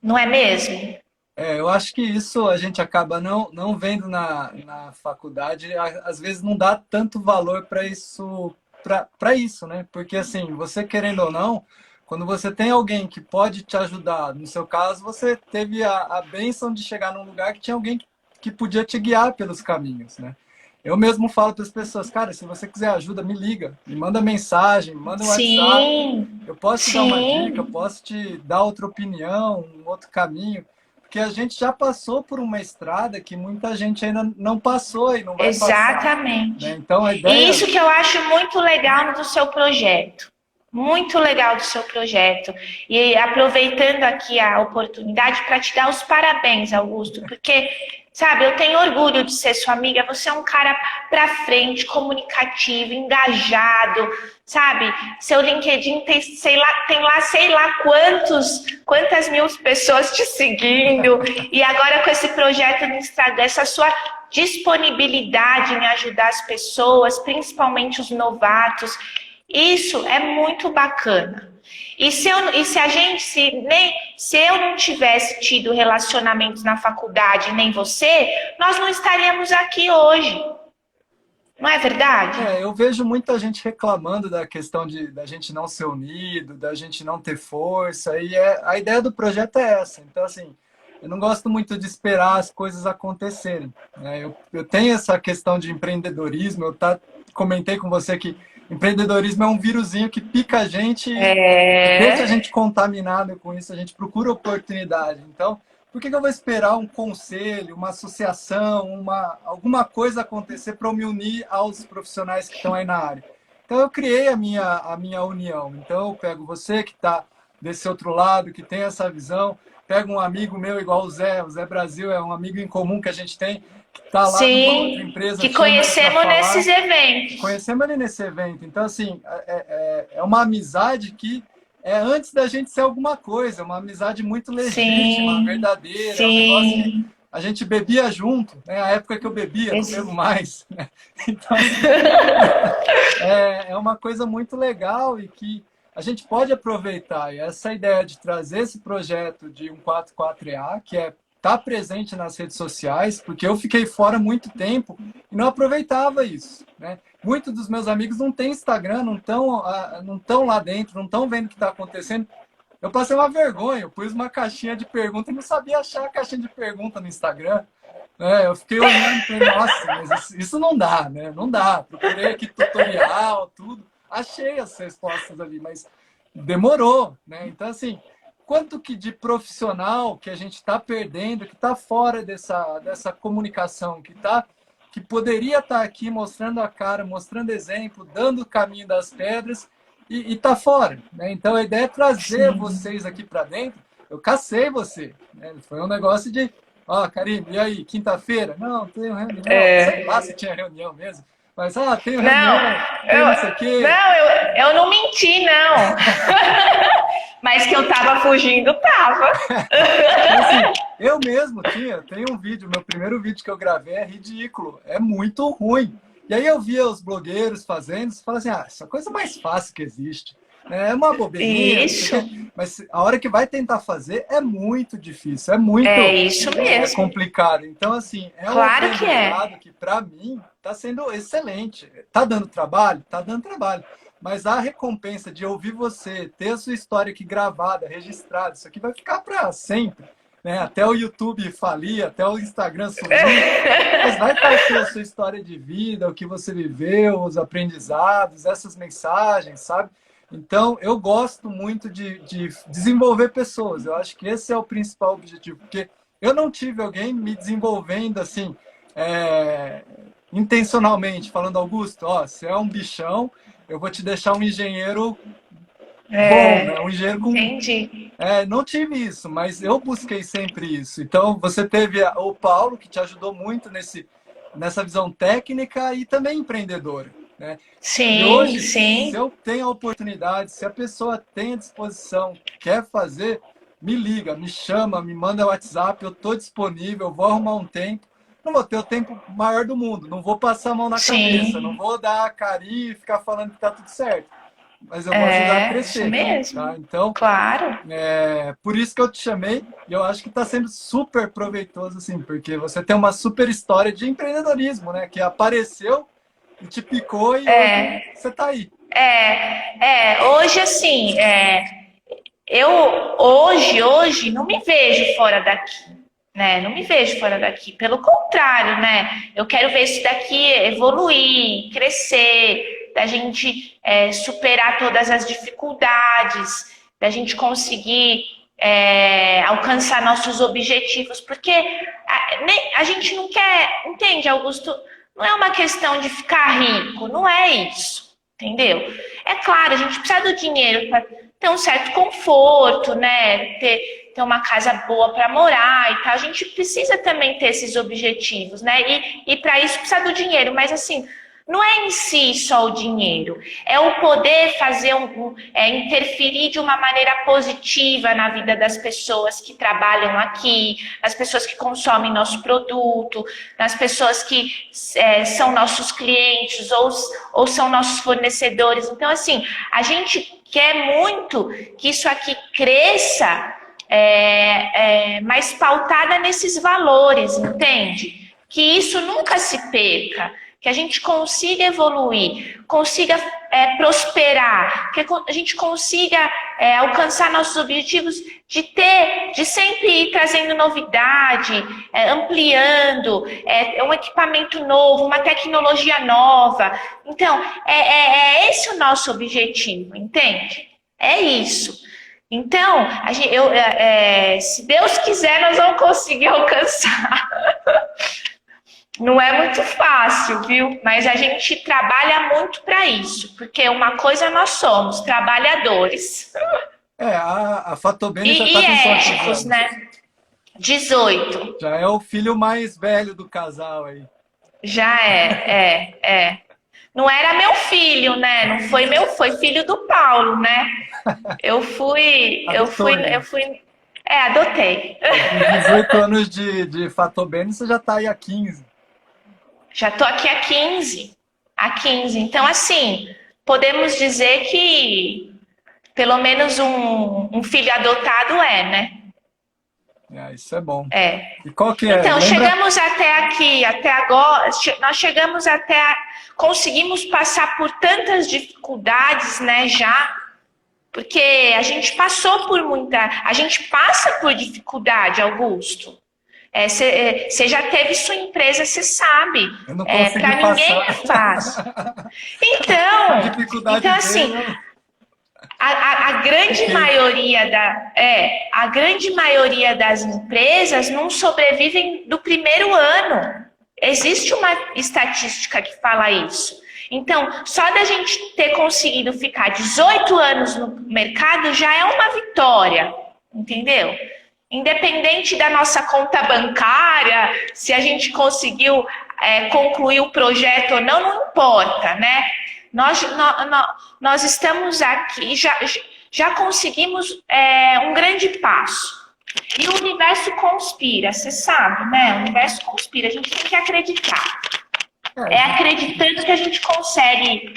Não é mesmo? Eu acho que isso a gente acaba não vendo na faculdade, às vezes não dá tanto valor para isso, né? Porque assim, você querendo ou não, quando você tem alguém que pode te ajudar, no seu caso, você teve a bênção de chegar num lugar que tinha alguém que podia te guiar pelos caminhos, né? Eu mesmo falo para as pessoas, cara, se você quiser ajuda, me liga, me manda mensagem, me manda um WhatsApp, Sim, eu posso te dar uma dica, eu sim. posso te dar outra opinião, um outro caminho. Porque a gente já passou por uma estrada que muita gente ainda não passou e não vai passar, né? Exatamente. Então a E ideia isso que eu acho muito legal do seu projeto. Muito legal do seu projeto. E aproveitando aqui a oportunidade para te dar os parabéns, Augusto, porque, sabe, eu tenho orgulho de ser sua amiga. Você é um cara para frente, comunicativo, engajado, sabe? Seu LinkedIn tem lá sei lá quantas mil pessoas te seguindo. E agora com esse projeto no Instagram, essa sua disponibilidade em ajudar as pessoas, principalmente os novatos. Isso é muito bacana. Se eu não tivesse tido relacionamentos na faculdade, nem você, nós não estaríamos aqui hoje. Não é verdade? eu vejo muita gente reclamando da questão da gente não ser unido, da gente não ter força, e a ideia do projeto é essa. Então, assim, eu não gosto muito de esperar as coisas acontecerem, né? Eu tenho essa questão de empreendedorismo, comentei com você que empreendedorismo é um vírusinho que pica a gente e deixa a gente É. contaminado com isso, a gente procura oportunidade. Então, por que eu vou esperar um conselho, uma associação, alguma coisa acontecer para eu me unir aos profissionais que estão aí na área? Então, eu criei a minha união. Então, eu pego você que está desse outro lado, que tem essa visão, pego um amigo meu igual o Zé Brasil, é um amigo em comum que a gente tem, que está lá numa outra Sim, empresa, que chama ele para conhecemos nesses falar. eventos. Conhecemos ele nesse evento. Então, assim, é uma amizade que é antes da gente ser alguma coisa, é uma amizade muito legítima, Sim, verdadeira, é um negócio que sim. a gente bebia junto, né? A época que eu bebia, não bebo Ex- mais, né? Então, assim, é uma coisa muito legal e que a gente pode aproveitar. E essa ideia de trazer esse projeto de 144EA, que é estar presente nas redes sociais, porque eu fiquei fora muito tempo e não aproveitava isso, né? Muitos dos meus amigos não têm Instagram, não estão lá dentro, não estão vendo o que está acontecendo. Eu passei uma vergonha, eu pus uma caixinha de pergunta e não sabia achar a caixinha de pergunta no Instagram. Eu fiquei olhando e falei, nossa, mas isso não dá, né? Não dá. Procurei aqui tutorial, tudo. Achei as respostas ali, mas demorou, né? Então, assim, quanto que de profissional que a gente está perdendo, que está fora dessa comunicação, que poderia estar aqui mostrando a cara, mostrando exemplo, dando o caminho das pedras e tá fora, né? Então a ideia é trazer Sim. vocês aqui para dentro. Eu cacei você, né? Foi um negócio de, ó, Karine, e aí, quinta-feira? Não, tenho reunião, sei lá se tinha reunião mesmo, mas, tenho Não, reunião, tem não sei o quê. eu não menti, não. Mas que eu tava fugindo, tava. Assim, eu mesmo tenho um vídeo, meu primeiro vídeo que eu gravei é ridículo, é muito ruim. E aí eu via os blogueiros fazendo, e falava assim, essa é a coisa mais fácil que existe. É uma bobeirinha, não Isso, sei o quê. Mas a hora que vai tentar fazer é muito difícil, é muito é isso mesmo. complicado. Então, assim, é um Claro que é. aprendizado que, para mim, está sendo excelente. Tá dando trabalho? Tá dando trabalho. Mas a recompensa de ouvir você, ter a sua história aqui gravada, registrada, isso aqui vai ficar para sempre. Né? Até o YouTube falir, até o Instagram surgir, mas vai ter a sua história de vida, o que você viveu, os aprendizados, essas mensagens, sabe? Então, eu gosto muito de desenvolver pessoas. Eu acho que esse é o principal objetivo, porque eu não tive alguém me desenvolvendo assim, intencionalmente, falando, Augusto, você é um bichão, eu vou te deixar um engenheiro bom, né? Um engenheiro com... Entendi. não tive isso, mas eu busquei sempre isso. Então, você teve o Paulo, que te ajudou muito nessa visão técnica e também empreendedora. Né? E Sim, hoje, se sim. eu tenho a oportunidade, se a pessoa tem a disposição, quer fazer, me liga, me chama, me manda WhatsApp, eu estou disponível, vou arrumar um tempo. Não vou ter o tempo maior do mundo, não vou passar a mão na cabeça, não Sim. vou dar carinho e ficar falando que está tudo certo. Mas eu vou ajudar a É, isso crescer. mesmo. Tá? Então, Claro. por isso que eu te chamei, e eu acho que está sendo super proveitoso, assim, porque você tem uma super história de empreendedorismo, né? Que apareceu e te picou e hoje você está aí. Hoje assim, eu hoje não me vejo fora daqui, né? Não me vejo fora daqui. Pelo contrário, né? Eu quero ver isso daqui evoluir, crescer, da gente superar todas as dificuldades, da gente conseguir alcançar nossos objetivos, porque a gente não quer, entende, Augusto? Não é uma questão de ficar rico, não é isso, entendeu? É claro, a gente precisa do dinheiro para ter um certo conforto, né? Ter uma casa boa para morar e tal. A gente precisa também ter esses objetivos, né? E para isso precisa do dinheiro, mas assim, não é em si só o dinheiro, é o poder fazer interferir de uma maneira positiva na vida das pessoas que trabalham aqui, nas pessoas que consomem nosso produto, nas pessoas que são nossos clientes ou são nossos fornecedores. Então, assim, a gente quer muito que isso aqui cresça, mas pautada nesses valores, entende? Que isso nunca se perca, que a gente consiga evoluir, consiga prosperar, que a gente consiga alcançar nossos objetivos de sempre ir trazendo novidade, ampliando, um equipamento novo, uma tecnologia nova. Então, esse o nosso objetivo, entende? É isso. Então, se Deus quiser, nós vamos conseguir alcançar. Não é muito fácil, viu? Mas a gente trabalha muito para isso, porque uma coisa nós somos, trabalhadores. A Fatobene já está E com quantos éticos, anos? né? 18. Já é o filho mais velho do casal aí. Já é. Não era meu filho, né? Não foi foi filho do Paulo, né? Eu fui, adotei. Com 18 anos de Fatobene, você já está aí há 15. Já tô aqui há 15. Há 15. Então, assim, podemos dizer que pelo menos um filho adotado né? Isso é bom. E qual que é? Então, chegamos até aqui, até agora, nós chegamos conseguimos passar por tantas dificuldades, né, já, porque a gente passou por a gente passa por dificuldade, Augusto. Você já teve sua empresa, você sabe. Eu não consegui para ninguém é fácil. Então assim, a grande maioria das empresas não sobrevivem do primeiro ano. existe uma estatística que fala isso. Então, só da gente ter conseguido ficar 18 anos no mercado já é uma vitória, entendeu? Independente da nossa conta bancária, se a gente conseguiu concluir o projeto ou não, não importa, né? Nós estamos aqui, já conseguimos um grande passo. E o universo conspira, você sabe, né? O universo conspira, a gente tem que acreditar. É acreditando que a gente consegue,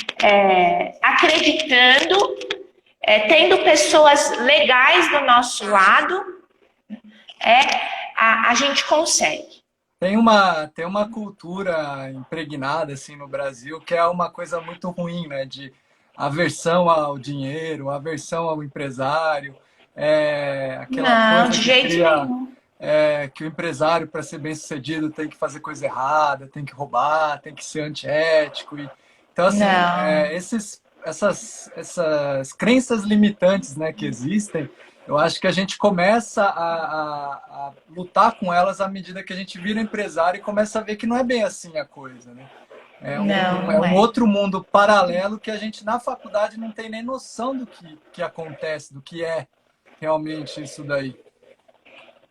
acreditando, tendo pessoas legais do nosso lado, a gente consegue. Tem uma cultura impregnada assim no Brasil que é uma coisa muito ruim, né? De aversão ao dinheiro, aversão ao empresário, aquela Não, coisa de que jeito cria nenhum. que o empresário, para ser bem sucedido, tem que fazer coisa errada, tem que roubar, tem que ser antiético. Então, assim, Não, essas crenças limitantes, né, que existem, eu acho que a gente começa a lutar com elas à medida que a gente vira empresário e começa a ver que não é bem assim a coisa, né? É não um é. outro mundo paralelo que a gente na faculdade não tem nem noção do que acontece, do que é realmente isso daí.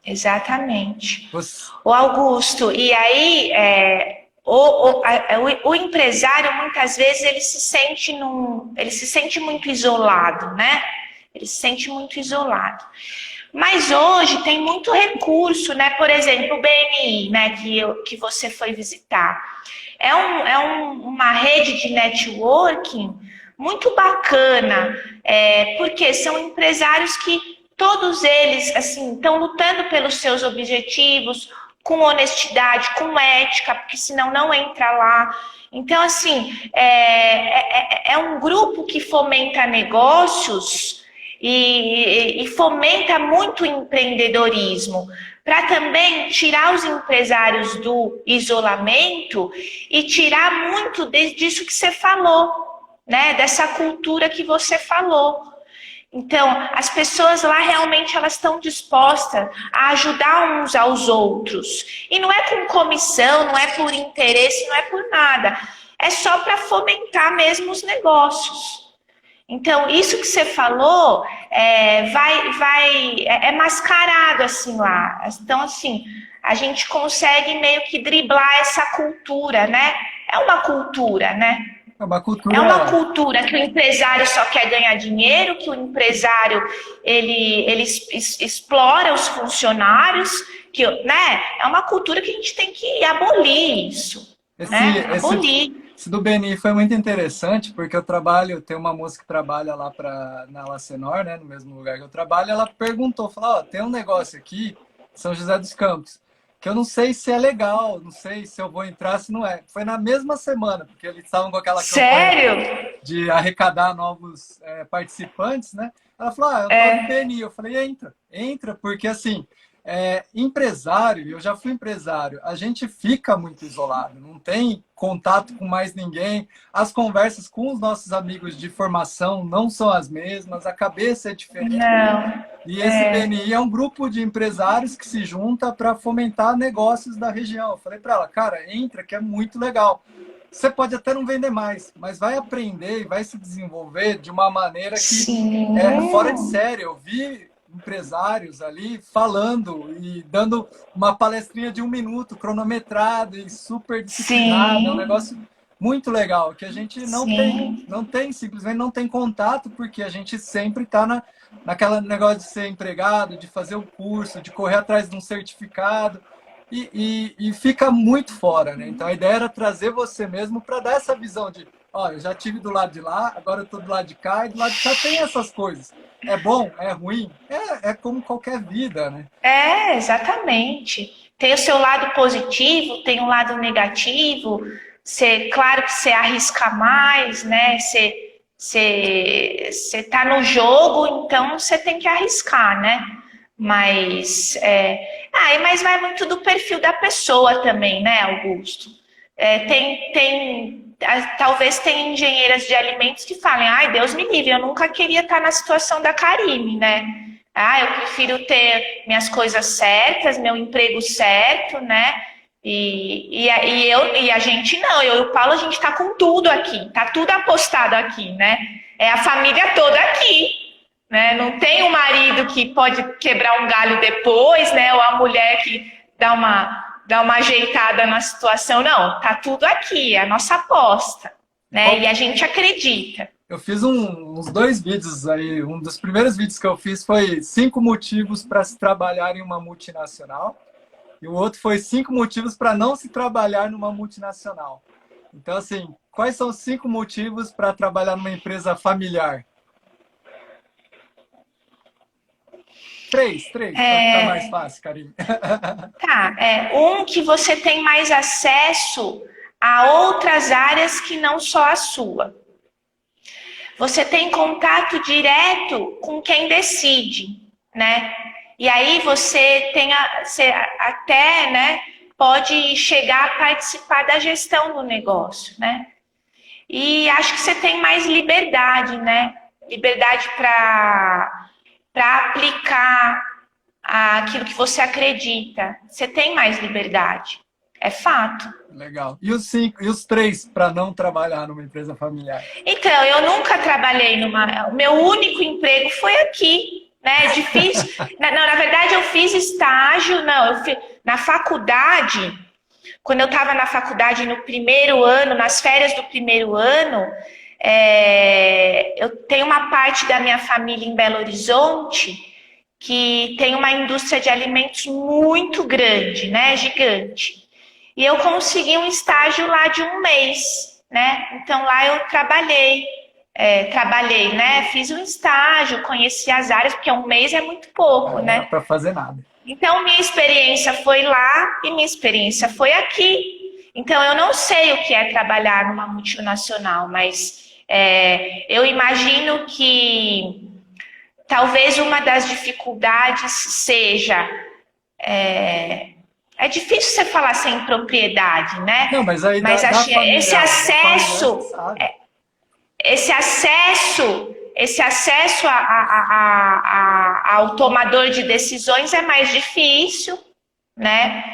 Exatamente. Você... O Augusto, e aí o empresário muitas vezes ele se sente muito isolado, né? Ele se sente muito isolado. Mas hoje tem muito recurso, né? Por exemplo, o BNI, né? Que você foi visitar. Uma rede de networking muito bacana, porque são empresários que todos eles assim estão lutando pelos seus objetivos, com honestidade, com ética, porque senão não entra lá. Então, assim, é um grupo que fomenta negócios e fomenta muito o empreendedorismo, para também tirar os empresários do isolamento e tirar muito disso que você falou, né? Dessa cultura que você falou. Então, as pessoas lá realmente elas estão dispostas a ajudar uns aos outros. E não é com comissão, não é por interesse, não é por nada. É só para fomentar mesmo os negócios. Então, isso que você falou é mascarado assim lá. Então, assim, a gente consegue meio que driblar essa cultura, né? É uma cultura, né? É uma É uma cultura. cultura que o empresário só quer ganhar dinheiro, que o empresário ele explora os funcionários, que, né? É uma cultura que a gente tem que abolir isso, Esse, né? esse, Abolir. esse do BNI foi muito interessante, porque eu trabalho, tem uma moça que trabalha lá na Lacenor, né, no mesmo lugar que eu trabalho, ela perguntou, falou, tem um negócio aqui, São José dos Campos, que eu não sei se é legal, não sei se eu vou entrar, se não é. Foi na mesma semana, porque eles estavam com aquela campanha Sério? de arrecadar novos participantes, né? Ela falou, eu tô no BNI. Eu falei, entra, porque assim, empresário, eu já fui empresário, a gente fica muito isolado, não tem contato com mais ninguém, as conversas com os nossos amigos de formação não são as mesmas, a cabeça é diferente. Não. E esse BNI é um grupo de empresários que se junta para fomentar negócios da região. Eu falei para ela, cara, entra que é muito legal. Você pode até não vender mais, mas vai aprender e vai se desenvolver de uma maneira que Sim. é fora de série. Eu vi empresários ali falando e dando uma palestrinha de 1 minuto, cronometrado e super disciplinado. É um Sim. negócio muito legal, que a gente Sim. simplesmente não tem contato, porque a gente sempre está naquela negócio de ser empregado, de fazer um curso, de correr atrás de um certificado. E fica muito fora, né? Então a ideia era trazer você mesmo para dar essa visão de, ó, eu já tive do lado de lá, agora eu estou do lado de cá, e do lado de cá tem essas coisas. É bom? É ruim? É como qualquer vida, né? Exatamente. Tem o seu lado positivo, tem o lado negativo. Claro que você arrisca mais, né? Você tá no jogo, então você tem que arriscar, né? Mas vai muito do perfil da pessoa também, né, Augusto? Talvez tenha engenheiras de alimentos que falem, ai, Deus me livre, eu nunca queria estar na situação da Karime, né? Eu prefiro ter minhas coisas certas, meu emprego certo, né? E a gente não, eu e o Paulo, a gente tá com tudo aqui, tá tudo apostado aqui, né? É a família toda aqui, né? Não tem o marido que pode quebrar um galho depois, né? Ou a mulher que dá uma ajeitada na situação, não, tá tudo aqui, é a nossa aposta, né? E a gente acredita. Eu fiz uns 2 vídeos aí. Um dos primeiros vídeos que eu fiz foi 5 motivos para se trabalhar em uma multinacional. E o outro foi 5 motivos para não se trabalhar numa multinacional. Então, assim, quais são os 5 motivos para trabalhar numa empresa familiar? 3, para ficar mais fácil, Karine. Tá, que você tem mais acesso a outras áreas que não só a sua. Você tem contato direto com quem decide, né? E aí você até, né, pode chegar a participar da gestão do negócio, né? E acho que você tem mais liberdade, né? Liberdade para aplicar aquilo que você acredita. Você tem mais liberdade. É fato. Legal. E os 3 para não trabalhar numa empresa familiar? Então, eu nunca trabalhei o meu único emprego foi aqui, né? É difícil. Na verdade, eu fiz estágio, na faculdade, quando eu estava na faculdade no primeiro ano, nas férias do primeiro ano, eu tenho uma parte da minha família em Belo Horizonte que tem uma indústria de alimentos muito grande, né? Gigante. E eu consegui um estágio lá de 1 mês, né? Então lá eu trabalhei, né? Fiz um estágio, conheci as áreas, porque 1 mês é muito pouco, né? Não dá para fazer nada. Então minha experiência foi lá e minha experiência foi aqui. Então eu não sei o que é trabalhar numa multinacional, mas eu imagino que talvez uma das dificuldades seja é difícil você falar sem propriedade, né? Não, mas aí mas esse acesso ao tomador de decisões é mais difícil, né?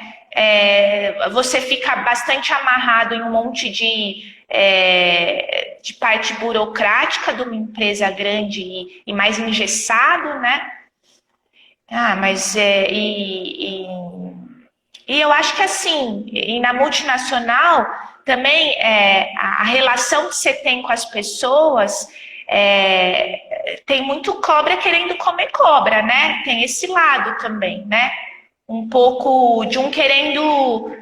Você fica bastante amarrado em um monte de parte burocrática de uma empresa grande e mais engessado, né? E eu acho que assim, e na multinacional também a relação que você tem com as pessoas tem muito cobra querendo comer cobra, né? Tem esse lado também, né? Um pouco de um querendo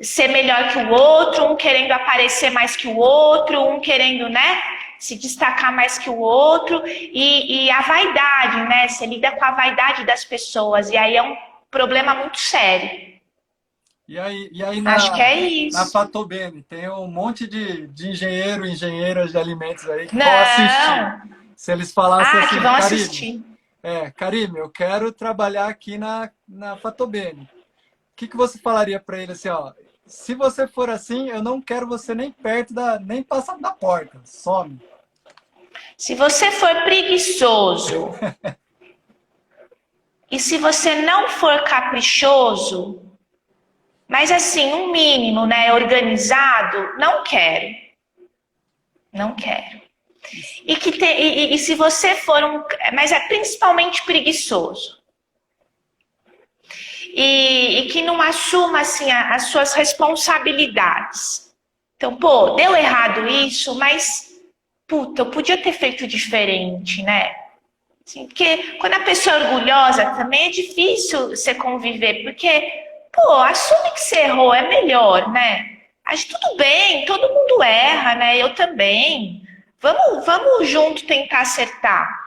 ser melhor que o outro, um querendo aparecer mais que o outro, um querendo, né, se destacar mais que o outro, e a vaidade, né? Você lida com a vaidade das pessoas, e aí é um problema muito sério. E aí acho que é isso. Na Fatobene, tem um monte de engenheiras de alimentos aí que Não. vão assistir. Se eles falassem assim, que vão assistir. Karime, eu quero trabalhar aqui na Fatobene. O que você falaria para ele assim, ó? Se você for assim, eu não quero você nem perto nem passando da porta. Some. Se você for preguiçoso e se você não for caprichoso, mas assim, um mínimo, né, organizado, não quero. Não quero. E se você for mas é principalmente preguiçoso. E que não assuma assim as suas responsabilidades. Então, deu errado isso, mas eu podia ter feito diferente, né? Assim, porque quando a pessoa é orgulhosa também é difícil você conviver, porque assume que você errou, é melhor, né? Tudo bem, todo mundo erra, né? Eu também. Vamos junto tentar acertar.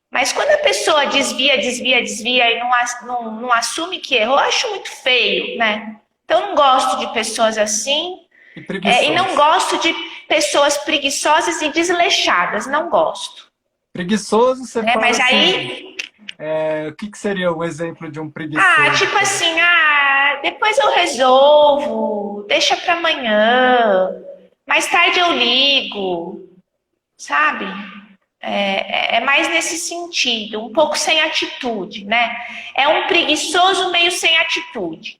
Mas quando a pessoa desvia e não assume que errou, eu acho muito feio, né? Então eu não gosto de pessoas assim. E não gosto de pessoas preguiçosas e desleixadas, não gosto. Preguiçoso, você fala mas assim, aí... o que seria o exemplo de um preguiçoso? Tipo assim, depois eu resolvo, deixa para amanhã, mais tarde eu ligo, sabe? É mais nesse sentido, um pouco sem atitude, né? É um preguiçoso meio sem atitude.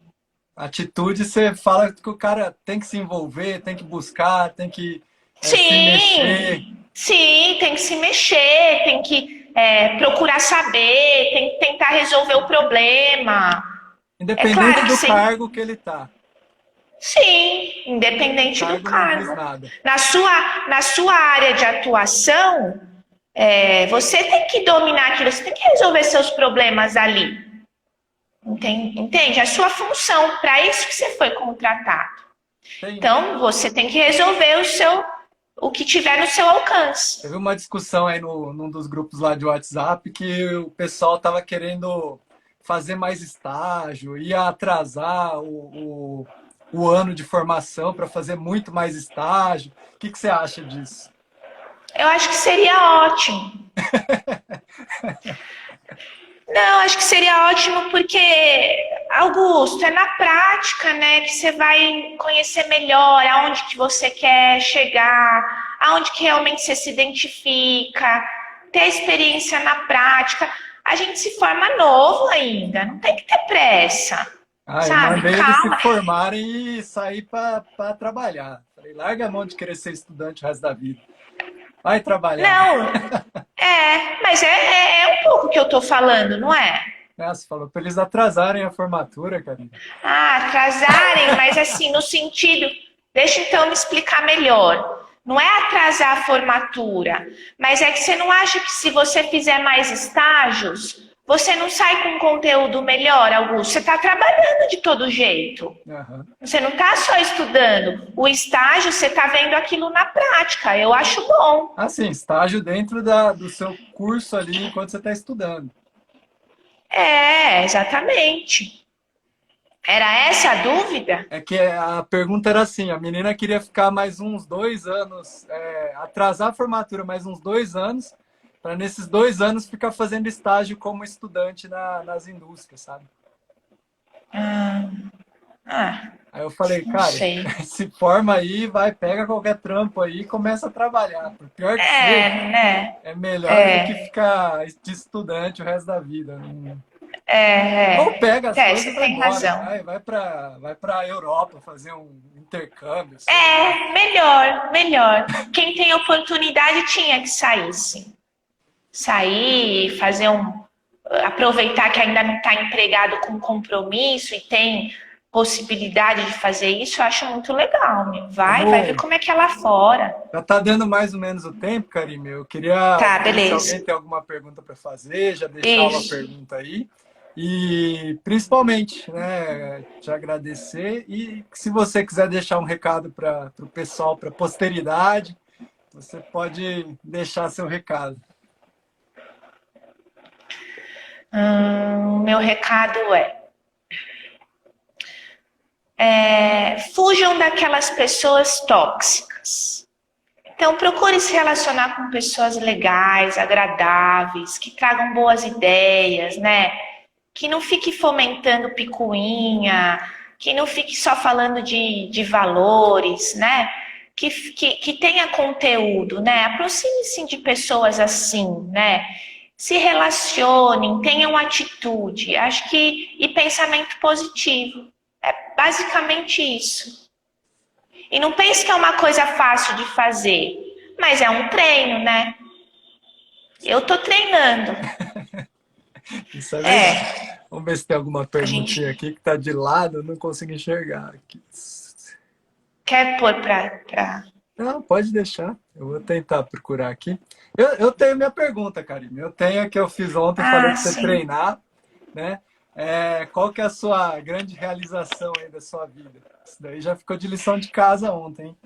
Atitude, você fala que o cara tem que se envolver, tem que buscar, tem que se mexer. Sim, sim, tem que se mexer, tem que procurar saber, tem que tentar resolver o problema. É Independente claro que do sim. cargo que ele tá. Sim, O independente do cargo não diz cargo. nada. Na sua área de atuação, você tem que dominar aquilo, você tem que resolver seus problemas ali. Entende? É a sua função, para isso que você foi contratado. Tem, Então, você tem que resolver o que tiver no seu alcance. teve uma discussão aí num dos grupos lá de WhatsApp que o pessoal tava querendo fazer mais estágio, ia atrasar o ano de formação para fazer muito mais estágio. O que você acha disso? Eu acho que seria ótimo. Não, acho que seria ótimo porque, Augusto, é na prática, né, que você vai conhecer melhor aonde que você quer chegar, aonde que realmente você se identifica, ter a experiência na prática. A gente se forma novo ainda, não tem que ter pressa, Ah, eu sabe? mandei eles se Calma. formarem e sair para trabalhar. Falei, larga a mão de querer ser estudante o resto da vida. Vai trabalhar. Não, mas é um pouco o que eu tô falando, não é? Né? Você falou para eles atrasarem a formatura, cara. Ah, atrasarem, mas assim, no sentido. Deixa então me explicar melhor. Não é atrasar a formatura, mas é que você não acha que se você fizer mais estágios, você não sai com conteúdo melhor, Augusto? Você está trabalhando de todo jeito. Uhum. Você não está só estudando. O estágio, você está vendo aquilo na prática. Eu acho bom. Assim, estágio dentro do seu curso ali enquanto você está estudando. Exatamente. Era essa a dúvida? É que a pergunta era assim, a menina queria ficar mais uns 2 anos, atrasar a formatura mais uns 2 anos, para nesses 2 anos ficar fazendo estágio como estudante nas indústrias, sabe? Ah, ah, Aí eu falei, não cara, sei. se forma aí, vai, pega qualquer trampo aí e começa a trabalhar. Por pior que seja, Né? é melhor do que É, ficar de estudante o resto da vida. Ou é, pega as coisas e você vai tem embora. razão. Vai para Europa fazer um intercâmbio, sei lá. Melhor, melhor. Quem tem oportunidade tinha que sair, sim. Sair, fazer aproveitar que ainda não está empregado com compromisso e tem possibilidade de fazer isso, eu acho muito legal, meu. Vai ver Vamos, como é que é lá fora. já está dando mais ou menos o tempo, Karime. Eu queria Tá, ver se alguém beleza. tem alguma pergunta para fazer, já deixar uma Isso. pergunta aí. E principalmente, né, te agradecer. E se você quiser deixar um recado para o pessoal, para a posteridade, você pode deixar seu recado. Meu recado fujam daquelas pessoas tóxicas. Então, procure se relacionar com pessoas legais, agradáveis, que tragam boas ideias, né? Que não fique fomentando picuinha, que não fique só falando de valores, né? Que tenha conteúdo, né? Aproxime-se de pessoas assim, né? Se relacionem, tenham atitude, acho que e pensamento positivo. É basicamente isso. E não pense que é uma coisa fácil de fazer, mas é um treino, né? Eu tô treinando. Isso é verdade. É, Vamos ver se tem alguma a perguntinha gente aqui que está de lado, eu não consigo enxergar aqui. quer pôr pra... Não, pode deixar. Eu vou tentar procurar aqui. Eu tenho minha pergunta, Karine. Eu tenho a que eu fiz ontem, falei Ah, para você sim. treinar, né? Qual que é a sua grande realização aí da sua vida? Isso daí já ficou de lição de casa ontem, hein?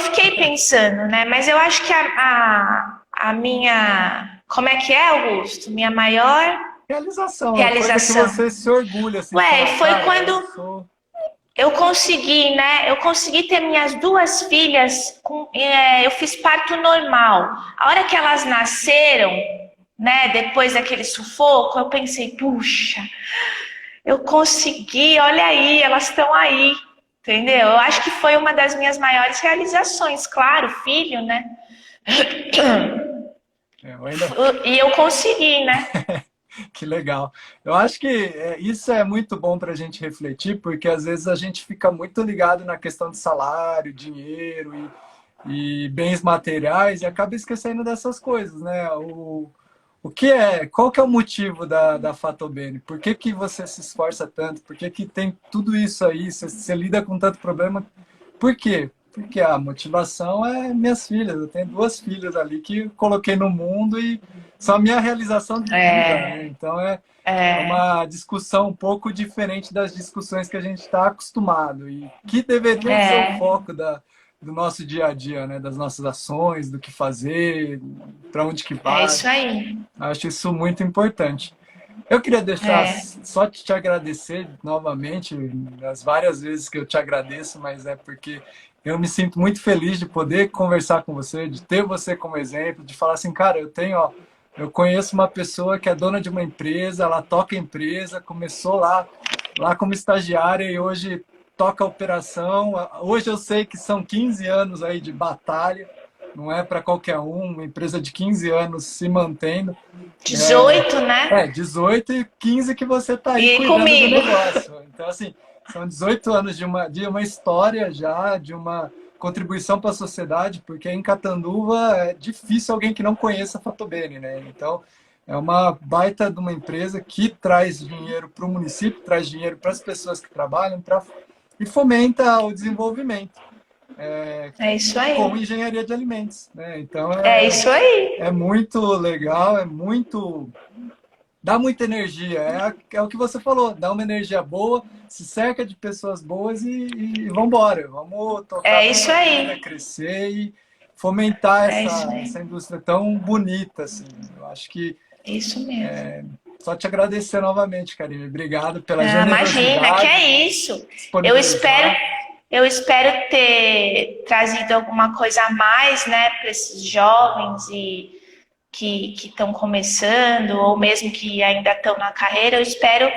Fiquei pensando, né? Mas eu acho que a minha. Como é que é, Augusto? Minha maior Realização, uma coisa que realização. você se orgulha, assim, fala, Foi cara, quando eu sou. eu consegui, né? Eu consegui ter minhas duas filhas. Eu fiz parto normal. A hora que elas nasceram, né? Depois daquele sufoco, eu pensei, puxa, eu consegui, olha aí, elas estão aí. Entendeu? Eu acho que foi uma das minhas maiores realizações, claro, filho, né? Eu ainda, E eu consegui, né? Que legal. Eu acho que isso é muito bom para a gente refletir, porque às vezes a gente fica muito ligado na questão de salário, dinheiro e bens materiais e acaba esquecendo dessas coisas, né? Qual que é o motivo da Fatobene? Por que que você se esforça tanto? Por que que tem tudo isso aí? Você lida com tanto problema? Por quê? Porque a motivação é minhas filhas. Eu tenho duas filhas ali que eu coloquei no mundo e são a minha realização de vida, né? É, Então é é, uma discussão um pouco diferente das discussões que a gente está acostumado e que deveria ser o é, foco do nosso dia a dia, né? Das nossas ações, do que fazer, para onde que é vai. isso aí. Acho isso muito importante. Eu queria deixar É, só te agradecer novamente, as várias vezes que eu te agradeço, mas é porque eu me sinto muito feliz de poder conversar com você, de ter você como exemplo, de falar assim, cara, eu conheço uma pessoa que é dona de uma empresa, ela toca a empresa, começou lá como estagiária e hoje toca a operação. Hoje eu sei que são 15 anos aí de batalha, não é para qualquer um, uma empresa de 15 anos se mantendo. 18, né? 18 e 15 que você está aí E cuidando do comigo. negócio. Então, assim, são 18 anos de uma história já, de uma contribuição para a sociedade, porque em Catanduva é difícil alguém que não conheça a Fatobene, né? Então, é uma baita de uma empresa que traz dinheiro para o município, traz dinheiro para as pessoas que trabalham e fomenta o desenvolvimento É isso com aí. engenharia de alimentos, né? Então, É isso aí. é muito legal, dá muita energia, é o que você falou, dá uma energia boa, se cerca de pessoas boas e vamos embora, vamos tocar É isso nossa vida, aí. crescer e fomentar É isso essa aí. indústria tão bonita, assim. Eu acho que É isso mesmo. só te agradecer novamente, Karine. Obrigado pela Ah, imagina, que generosidade é de isso. Eu espero, disponibilizar. eu espero ter trazido alguma coisa a mais, né, para esses jovens e que estão começando ou mesmo que ainda estão na carreira. Eu espero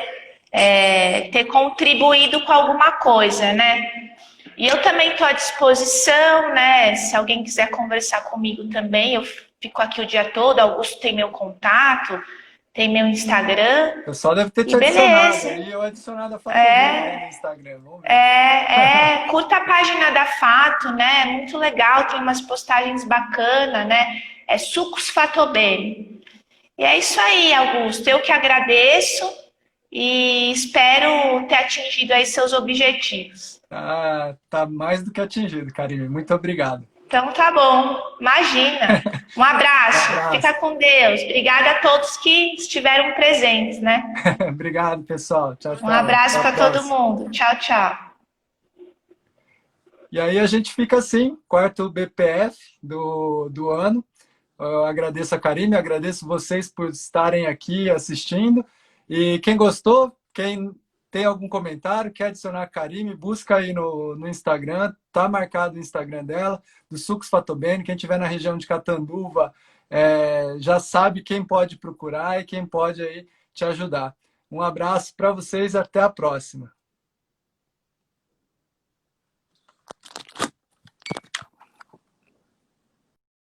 ter contribuído com alguma coisa, né? E eu também estou à disposição, né? Se alguém quiser conversar comigo também, eu fico aqui o dia todo. Augusto tem meu contato, tem meu Instagram. O pessoal deve ter te E adicionado beleza. aí, eu adicionado a Fatobene aí no É, Instagram, vamos ver. curta a página da Fato, né? Muito legal, tem umas postagens bacanas, né? É Sucos Fatobene. E é isso aí, Augusto. Eu que agradeço e espero ter atingido aí seus objetivos. Tá mais do que atingido, Karine. Muito obrigado. Então tá bom, imagina. Um Um abraço, fica abraço. com Deus. Obrigada a todos que estiveram presentes, né? Obrigado, pessoal. Tchau, Um tchau. Até abraço a para todo próxima. mundo. Tchau, tchau. E aí a gente fica assim, quarto BPF do ano. Eu agradeço a Karine, agradeço vocês por estarem aqui assistindo. E quem gostou, quem tem algum comentário, quer adicionar a Karine, busca aí no Instagram, tá marcado o Instagram dela, do Sucos Fatobene. Quem estiver na região de Catanduva já sabe quem pode procurar e quem pode aí te ajudar. Um abraço para vocês, até a próxima.